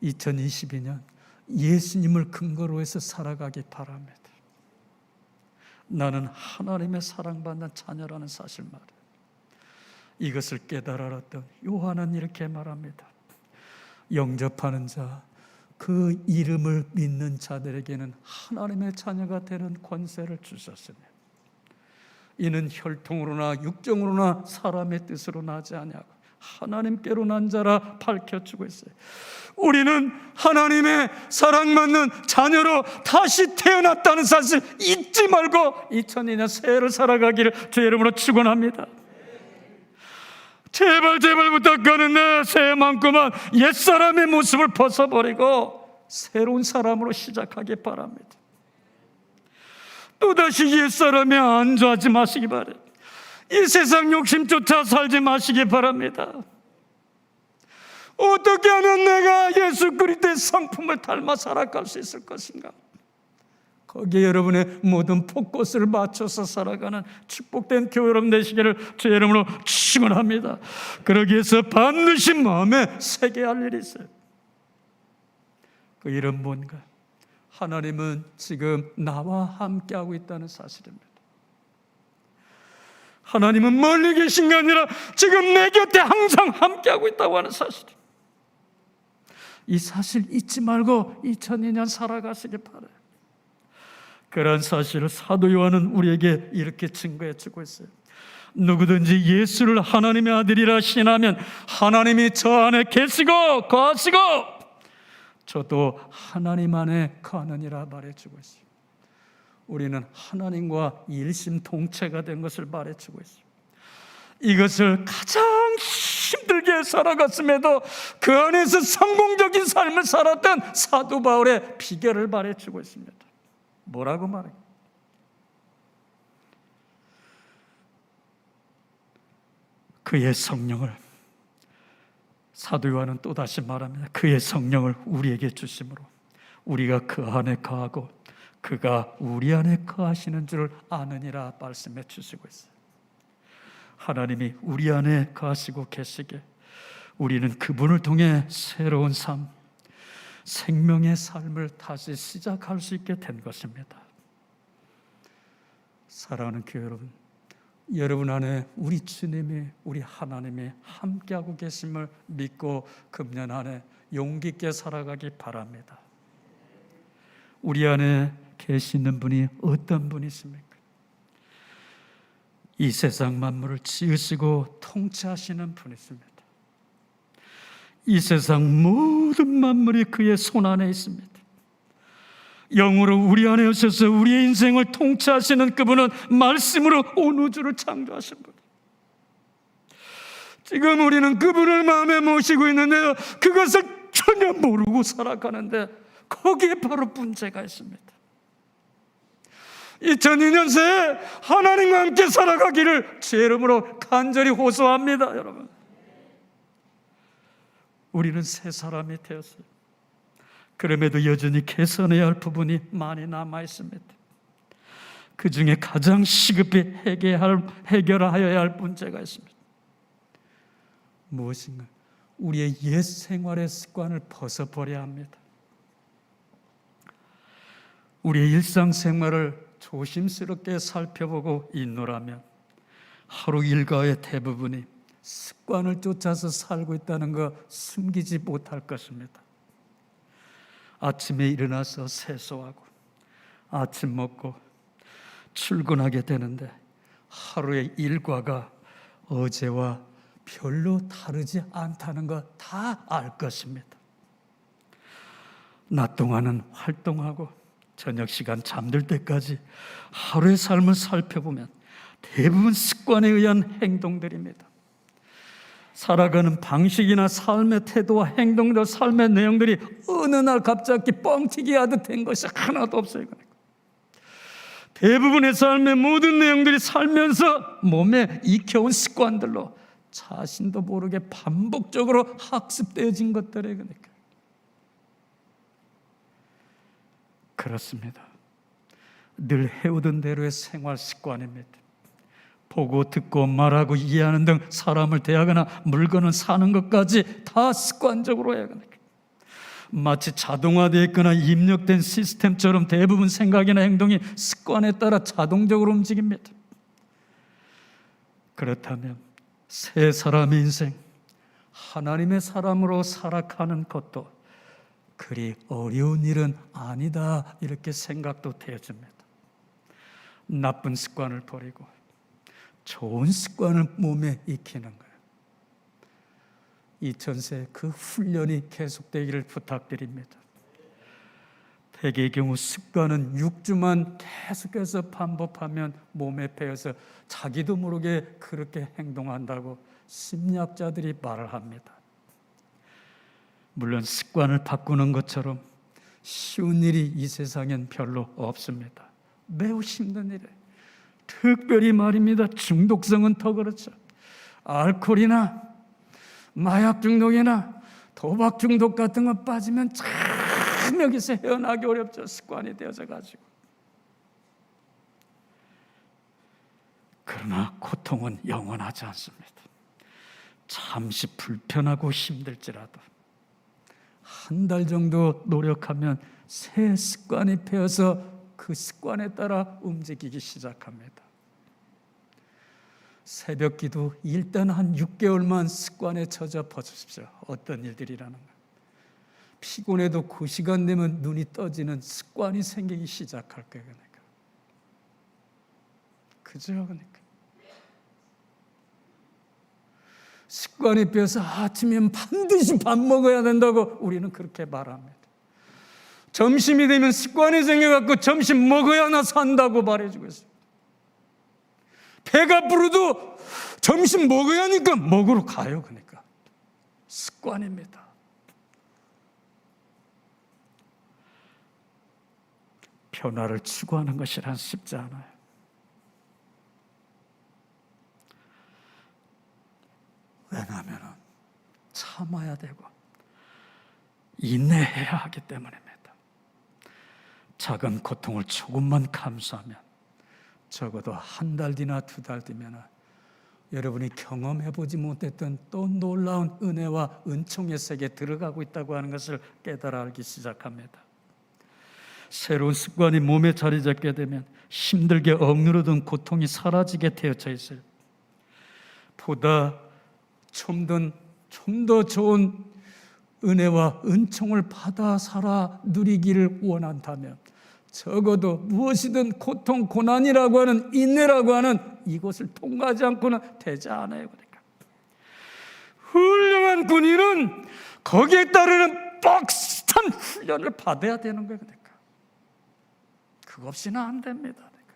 2022년 예수님을 근거로 해서 살아가기 바랍니다. 나는 하나님의 사랑받는 자녀라는 사실 말이에요. 이것을 깨달아 알았던 요한은 이렇게 말합니다. 영접하는 자, 그 이름을 믿는 자들에게는 하나님의 자녀가 되는 권세를 주셨으니 이는 혈통으로나 육정으로나 사람의 뜻으로 나지 아니하고 하나님께로 난 자라 밝혀주고 있어요. 우리는 하나님의 사랑받는 자녀로 다시 태어났다는 사실 잊지 말고 2002년 새해를 살아가기를 주의 이름으로 축원합니다. 제발 부탁하는데 새해만큼은 옛사람의 모습을 벗어버리고 새로운 사람으로 시작하기 바랍니다. 또다시 옛사람에 안주하지 마시기 바랍니다. 이 세상 욕심조차 살지 마시기 바랍니다. 어떻게 하면 내가 예수 그리스도의 성품을 닮아 살아갈 수 있을 것인가? 거기에 여러분의 모든 포커스를 맞춰서 살아가는 축복된 교회 여러분 되시기를 주의 이름으로 축원합니다. 그러기 위해서 반드시 마음에 새겨야 할 일이 있어요. 그 일은 뭔가? 하나님은 지금 나와 함께하고 있다는 사실입니다. 하나님은 멀리 계신 게 아니라 지금 내 곁에 항상 함께하고 있다고 하는 사실입니다. 이 사실 잊지 말고 2002년 살아가시기 바라요. 그런 사실을 사도 요한은 우리에게 이렇게 증거해 주고 있어요. 누구든지 예수를 하나님의 아들이라 신하면 하나님이 저 안에 계시고 거하시고 저도 하나님 안에 거하느니라 말해주고 있어요. 우리는 하나님과 일심동체가 된 것을 말해주고 있어요. 이것을 가장 힘들게 살아갔음에도 그 안에서 성공적인 삶을 살았던 사도 바울의 비결을 말해주고 있습니다. 뭐라고 말해요? 그의 성령을, 사도 요한은 또다시 말합니다. 그의 성령을 우리에게 주심으로 우리가 그 안에 거하고 그가 우리 안에 거하시는 줄 아느니라 말씀해 주시고 있어요. 하나님이 우리 안에 거하시고 계시게 우리는 그분을 통해 새로운 삶, 생명의 삶을 다시 시작할 수 있게 된 것입니다. 사랑하는 교회 여러분, 여러분 안에 우리 주님이, 우리 하나님이 함께하고 계심을 믿고 금년 안에 용기 있게 살아가기 바랍니다. 우리 안에 계시는 분이 어떤 분이십니까? 이 세상 만물을 지으시고 통치하시는 분이십니다. 이 세상 모든 만물이 그의 손 안에 있습니다. 영으로 우리 안에 오셔서 우리의 인생을 통치하시는 그분은 말씀으로 온 우주를 창조하신 분. 지금 우리는 그분을 마음에 모시고 있는데요, 그것을 전혀 모르고 살아가는데 거기에 바로 문제가 있습니다. 2002년 새에 하나님과 함께 살아가기를 주의 이름으로 간절히 호소합니다. 여러분, 우리는 새 사람이 되었어요. 그럼에도 여전히 개선해야 할 부분이 많이 남아 있습니다. 그 중에 가장 시급히 해결하여야 할 문제가 있습니다. 무엇인가? 우리의 옛 생활의 습관을 벗어버려야 합니다. 우리의 일상생활을 조심스럽게 살펴보고 있노라면 하루 일과의 대부분이 습관을 쫓아서 살고 있다는 거 숨기지 못할 것입니다. 아침에 일어나서 세수하고 아침 먹고 출근하게 되는데 하루의 일과가 어제와 별로 다르지 않다는 거 다 알 것입니다. 낮 동안은 활동하고 저녁 시간 잠들 때까지 하루의 삶을 살펴보면 대부분 습관에 의한 행동들입니다. 살아가는 방식이나 삶의 태도와 행동들, 삶의 내용들이 어느 날 갑자기 뻥튀기 하듯 된 것이 하나도 없어요. 대부분의 삶의 모든 내용들이 살면서 몸에 익혀온 습관들로 자신도 모르게 반복적으로 학습되어진 것들이에요. 그렇습니다. 늘 해오던 대로의 생활 습관입니다. 보고 듣고 말하고 이해하는 등 사람을 대하거나 물건을 사는 것까지 다 습관적으로 해야 합니다. 마치 자동화되어 있거나 입력된 시스템처럼 대부분 생각이나 행동이 습관에 따라 자동적으로 움직입니다. 그렇다면 새 사람의 인생, 하나님의 사람으로 살아가는 것도 그리 어려운 일은 아니다, 이렇게 생각도 되어집니다. 나쁜 습관을 버리고 좋은 습관을 몸에 익히는 거예요. 2000세 그 훈련이 계속되기를 부탁드립니다. 대개의 경우 습관은 6주만 계속해서 반복하면 몸에 배어서 자기도 모르게 그렇게 행동한다고 심리학자들이 말을 합니다. 물론 습관을 바꾸는 것처럼 쉬운 일이 이 세상엔 별로 없습니다. 매우 힘든 일이에요. 특별히 말입니다. 중독성은 더 그렇죠. 알코올이나 마약 중독이나 도박 중독 같은 거 빠지면 참 여기서 헤어나기 어렵죠. 습관이 되어져 가지고. 그러나 고통은 영원하지 않습니다. 잠시 불편하고 힘들지라도 한 달 정도 노력하면 새 습관이 배어서 그 습관에 따라 움직이기 시작합니다. 새벽 기도 일단 한 6개월만 습관에 젖어 보십시오. 어떤 일들이라는 거. 피곤해도 그 시간 되면 눈이 떠지는 습관이 생기기 시작할 거예요. 그죠? 그러니까 습관이 배어서 아침에 반드시 밥 먹어야 된다고 우리는 그렇게 말합니다. 점심이 되면 습관이 생겨갖고 점심 먹어야 나 산다고 말해주고 있어요. 배가 부르도 점심 먹어야 하니까 먹으러 가요. 그러니까 습관입니다. 변화를 추구하는 것이란 쉽지 않아요. 왜냐하면 참아야 되고 인내해야 하기 때문입니다. 작은 고통을 조금만 감수하면 적어도 한 달 뒤나 두 달 뒤면 여러분이 경험해보지 못했던 또 놀라운 은혜와 은총의 세계에 들어가고 있다고 하는 것을 깨달아 알기 시작합니다. 새로운 습관이 몸에 자리 잡게 되면 힘들게 억누르던 고통이 사라지게 되어져 있어요. 보다 좀 더 좋은 은혜와 은총을 받아 살아 누리기를 원한다면 적어도 무엇이든 고통, 고난이라고 하는 인내라고 하는 이것을 통과하지 않고는 되지 않아요. 그러니까 훌륭한 군인은 거기에 따르는 빡센 훈련을 받아야 되는 거예요. 그러니까 그거 없이는 안 됩니다. 그러니까.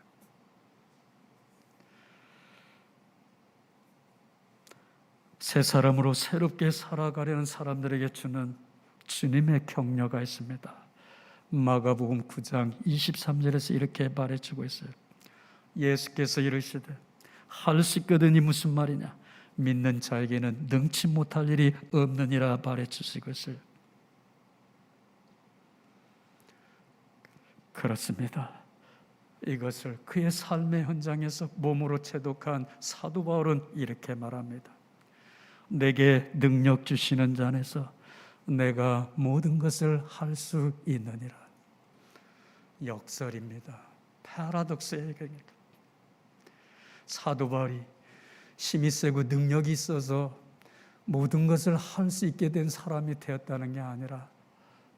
새 사람으로 새롭게 살아가려는 사람들에게 주는 주님의 격려가 있습니다. 마가복음 9장 23절에서 이렇게 말해주고 있어요. 예수께서 이르시되 할 수 있거든이 무슨 말이냐, 믿는 자에게는 능치 못할 일이 없느니라 말해주시고 있어요. 그렇습니다. 이것을 그의 삶의 현장에서 몸으로 체독한 사도 바울은 이렇게 말합니다. 내게 능력 주시는 자 안에서 내가 모든 것을 할 수 있느니라. 역설입니다. 파라독스예요. 사도 바울이 힘이 세고 능력이 있어서 모든 것을 할 수 있게 된 사람이 되었다는 게 아니라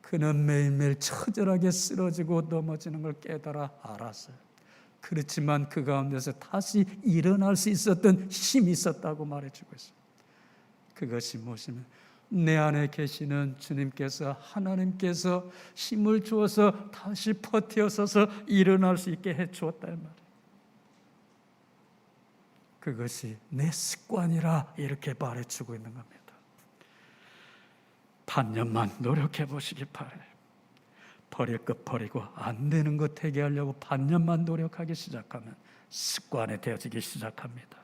그는 매일매일 처절하게 쓰러지고 넘어지는 걸 깨달아 알았어요. 그렇지만 그 가운데서 다시 일어날 수 있었던 힘이 있었다고 말해주고 있어요. 그것이 무엇이냐면 내 안에 계시는 주님께서, 하나님께서 힘을 주어서 다시 버텨서서 일어날 수 있게 해주었다 말이에요. 그것이 내 습관이라 이렇게 말해주고 있는 겁니다. 반년만 노력해 보시기 바라요. 버릴 것 버리고 안 되는 것 되게 하려고 반년만 노력하기 시작하면 습관이 되어지기 시작합니다.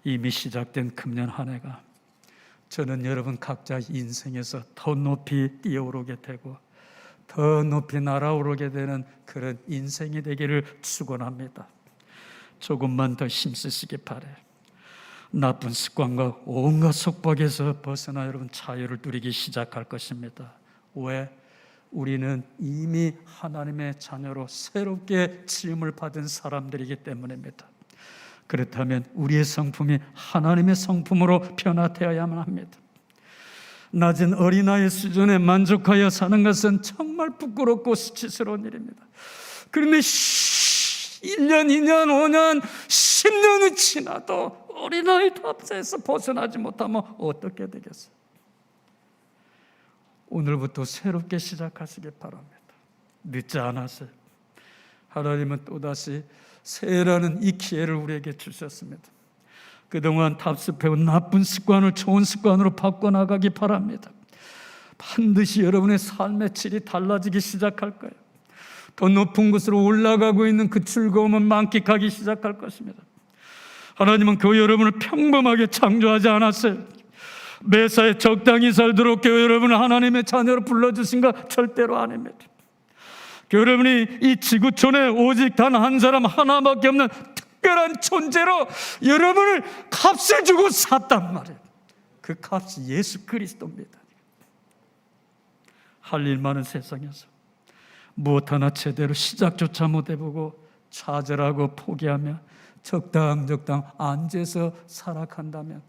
이미 시작된 금년 한 해가 저는 여러분 각자 인생에서 더 높이 뛰어오르게 되고 더 높이 날아오르게 되는 그런 인생이 되기를 축원합니다. 조금만 더 힘쓰시기 바라요. 나쁜 습관과 온갖 속박에서 벗어나 여러분 자유를 누리기 시작할 것입니다. 왜? 우리는 이미 하나님의 자녀로 새롭게 지음을 받은 사람들이기 때문입니다. 그렇다면 우리의 성품이 하나님의 성품으로 변화되어야만 합니다. 낮은 어린아이 수준에 만족하여 사는 것은 정말 부끄럽고 수치스러운 일입니다. 그런데 1년, 2년, 5년, 10년이 지나도 어린아이 탑재에서 벗어나지 못하면 어떻게 되겠어요? 오늘부터 새롭게 시작하시기 바랍니다. 늦지 않았어요. 하나님은 또다시 새해라는 이 기회를 우리에게 주셨습니다. 그동안 답습해온 나쁜 습관을 좋은 습관으로 바꿔나가기 바랍니다. 반드시 여러분의 삶의 질이 달라지기 시작할 거예요. 더 높은 곳으로 올라가고 있는 그 즐거움을 만끽하기 시작할 것입니다. 하나님은 교회 여러분을 평범하게 창조하지 않았어요. 매사에 적당히 살도록 교회 여러분을 하나님의 자녀로 불러주신 것 절대로 아닙니다. 교회 여러분이 이 지구촌에 오직 단 한 사람 하나밖에 없는 특별한 존재로 여러분을 값을 주고 샀단 말이에요. 그 값이 예수 그리스도입니다. 할 일 많은 세상에서 무엇 하나 제대로 시작조차 못 해보고 좌절하고 포기하며 적당 앉아서 살아간다면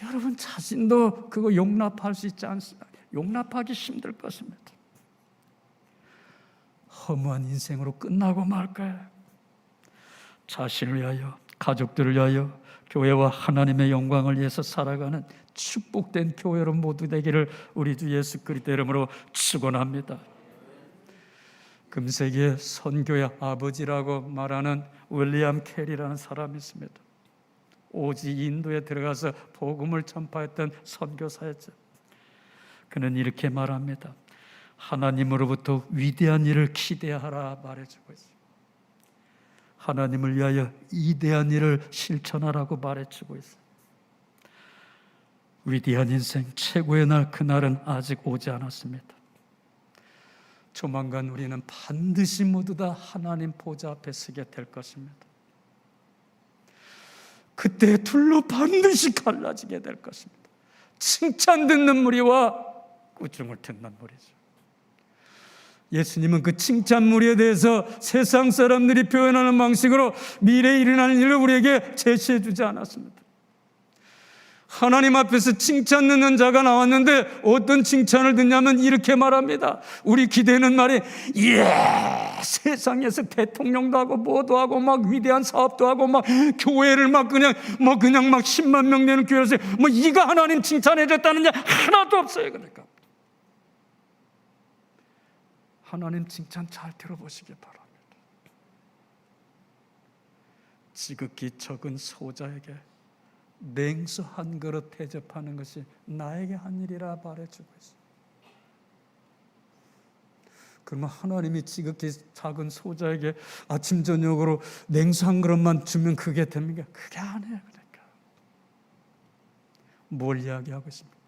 여러분 자신도 그거 용납할 수 있지 않습니까? 용납하기 힘들 것입니다. 허무한 인생으로 끝나고 말 거예요. 자신을 위하여, 가족들을 위하여, 교회와 하나님의 영광을 위해서 살아가는 축복된 교회 여러분 모두 되기를 우리 주 예수 그리스도 이름으로 축원합니다. 금세기의 선교의 아버지라고 말하는 윌리엄 캐리라는 사람이 있습니다. 오지 인도에 들어가서 복음을 전파했던 선교사였죠. 그는 이렇게 말합니다. 하나님으로부터 위대한 일을 기대하라 말해주고 있어요. 하나님을 위하여 위대한 일을 실천하라고 말해주고 있어요. 위대한 인생 최고의 날, 그날은 아직 오지 않았습니다. 조만간 우리는 반드시 모두 다 하나님 보좌 앞에 서게 될 것입니다. 그때 둘로 반드시 갈라지게 될 것입니다. 칭찬 듣는 무리와 꾸중을 듣는 무리죠. 예수님은 그 칭찬 무리에 대해서 세상 사람들이 표현하는 방식으로 미래에 일어나는 일을 우리에게 제시해 주지 않았습니다. 하나님 앞에서 칭찬 듣는 자가 나왔는데 어떤 칭찬을 듣냐면 이렇게 말합니다. 우리 기대는 말이 세상에서 대통령도 하고 뭐도 하고 막 위대한 사업도 하고 막 교회를 막 그냥 막 10만 명 되는 교회에서 뭐 이가 하나님 칭찬해 줬다는 게 하나도 없어요. 그러니까 하나님 칭찬 잘 들어보시기 바랍니다. 지극히 적은 소자에게 냉수 한 그릇 대접하는 것이 나에게 한 일이라 말해주고 있어요. 그러면 하나님이 지극히 작은 소자에게 아침 저녁으로 냉수 한 그릇만 주면 그게 됩니까? 그게 아니에요. 그러니까 뭘 이야기하고 있습니까?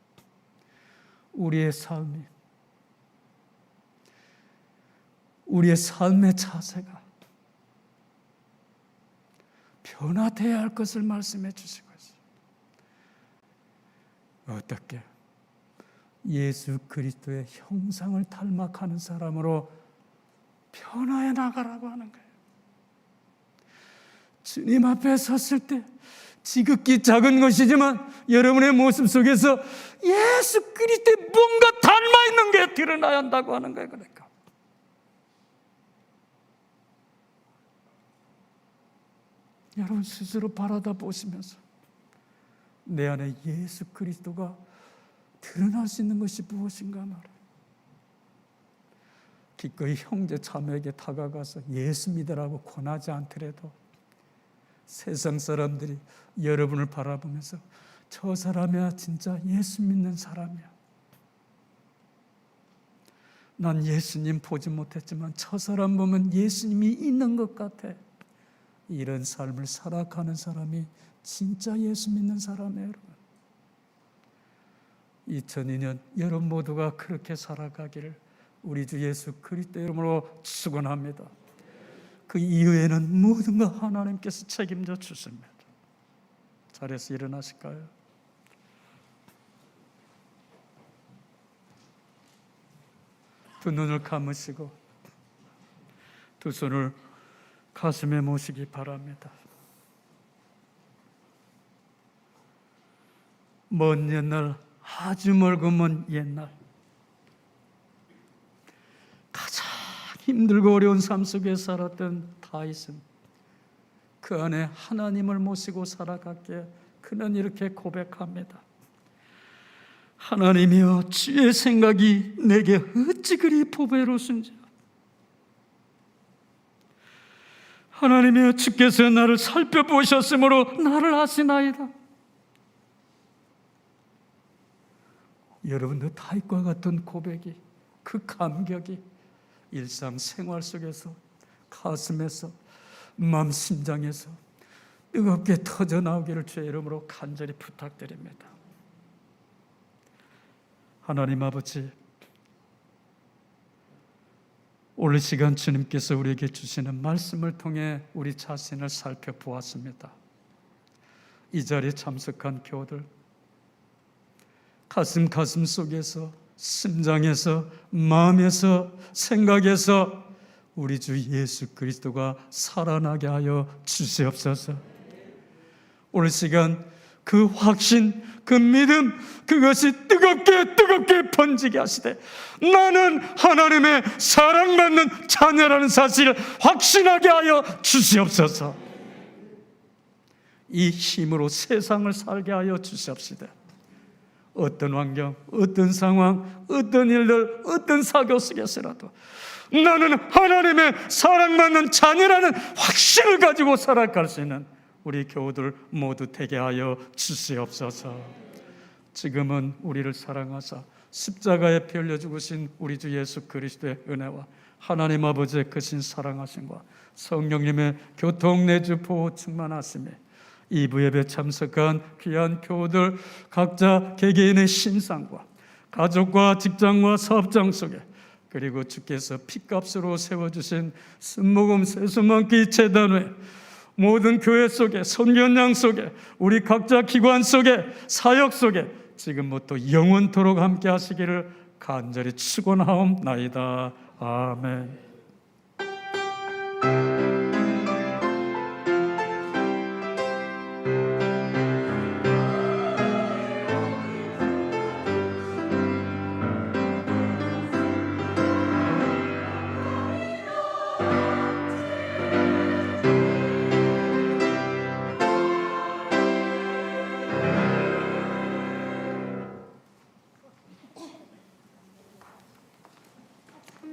우리의 삶의 자세가 변화되어야 할 것을 말씀해 주시고 있어요. 어떻게? 예수 그리스도의 형상을 닮아가는 사람으로 변화해 나가라고 하는 거예요. 주님 앞에 섰을 때 지극히 작은 것이지만 여러분의 모습 속에서 예수 그리스도의 뭔가 닮아있는 게 드러나야 한다고 하는 거예요. 그러니까 여러분 스스로 바라다 보시면서 내 안에 예수 그리스도가 드러날 수 있는 것이 무엇인가 말이에요. 기꺼이 형제 자매에게 다가가서 예수 믿으라고 권하지 않더라도 세상 사람들이 여러분을 바라보면서 저 사람이야 진짜 예수 믿는 사람이야. 난 예수님 보지 못했지만 저 사람 보면 예수님이 있는 것 같아. 이런 삶을 살아가는 사람이 진짜 예수 믿는 사람이에요. 여러분. 2002년 여러분 모두가 그렇게 살아가기를 우리 주 예수 그리스도 이름으로 축원합니다. 그 이후에는 모든 것 하나님께서 책임져 주십니다. 자리에서 일어나실까요? 두 눈을 감으시고 두 손을 가슴에 모시기 바랍니다. 먼 옛날, 아주 멀고 먼 옛날, 가장 힘들고 어려운 삶 속에 살았던 다윗은 그 안에 하나님을 모시고 살아갔기에 그는 이렇게 고백합니다. 하나님이여, 주의 생각이 내게 어찌 그리 보배로우신지. 하나님이여, 주께서 나를 살펴보셨으므로 나를 아시나이다. 여러분도 다윗과 같은 고백이, 그 감격이 일상생활 속에서, 가슴에서, 마음 심장에서 뜨겁게 터져나오기를 주의 이름으로 간절히 부탁드립니다. 하나님 아버지, 오늘 시간 주님께서 우리에게 주시는 말씀을 통해 우리 자신을 살펴보았습니다. 이 자리에 참석한 교우들, 가슴 속에서, 심장에서, 마음에서, 생각에서 우리 주 예수 그리스도가 살아나게 하여 주시옵소서. 오늘 시간 그 확신, 그 믿음, 그것이 뜨겁게 번지게 하시되 나는 하나님의 사랑받는 자녀라는 사실을 확신하게 하여 주시옵소서. 이 힘으로 세상을 살게 하여 주시옵시다. 어떤 환경, 어떤 상황, 어떤 일들, 어떤 사고 속에서라도 나는 하나님의 사랑받는 자녀라는 확신을 가지고 살아갈 수 있는 우리 교우들 모두 되게 하여 주시옵소서. 지금은 우리를 사랑하사 십자가에 피 흘려 죽으신 우리 주 예수 그리스도의 은혜와 하나님 아버지의 크신 사랑하심과 성령님의 교통 내주 보호 충만하심에 2부 예배 참석한 귀한 교우들 각자 개개인의 신상과 가족과 직장과 사업장 속에, 그리고 주께서 핏값으로 세워주신 순복음 세수만기 재단회 모든 교회 속에, 선견양 속에, 우리 각자 기관 속에, 사역 속에 지금부터 영원토록 함께 하시기를 간절히 축원하옵나이다. 아멘.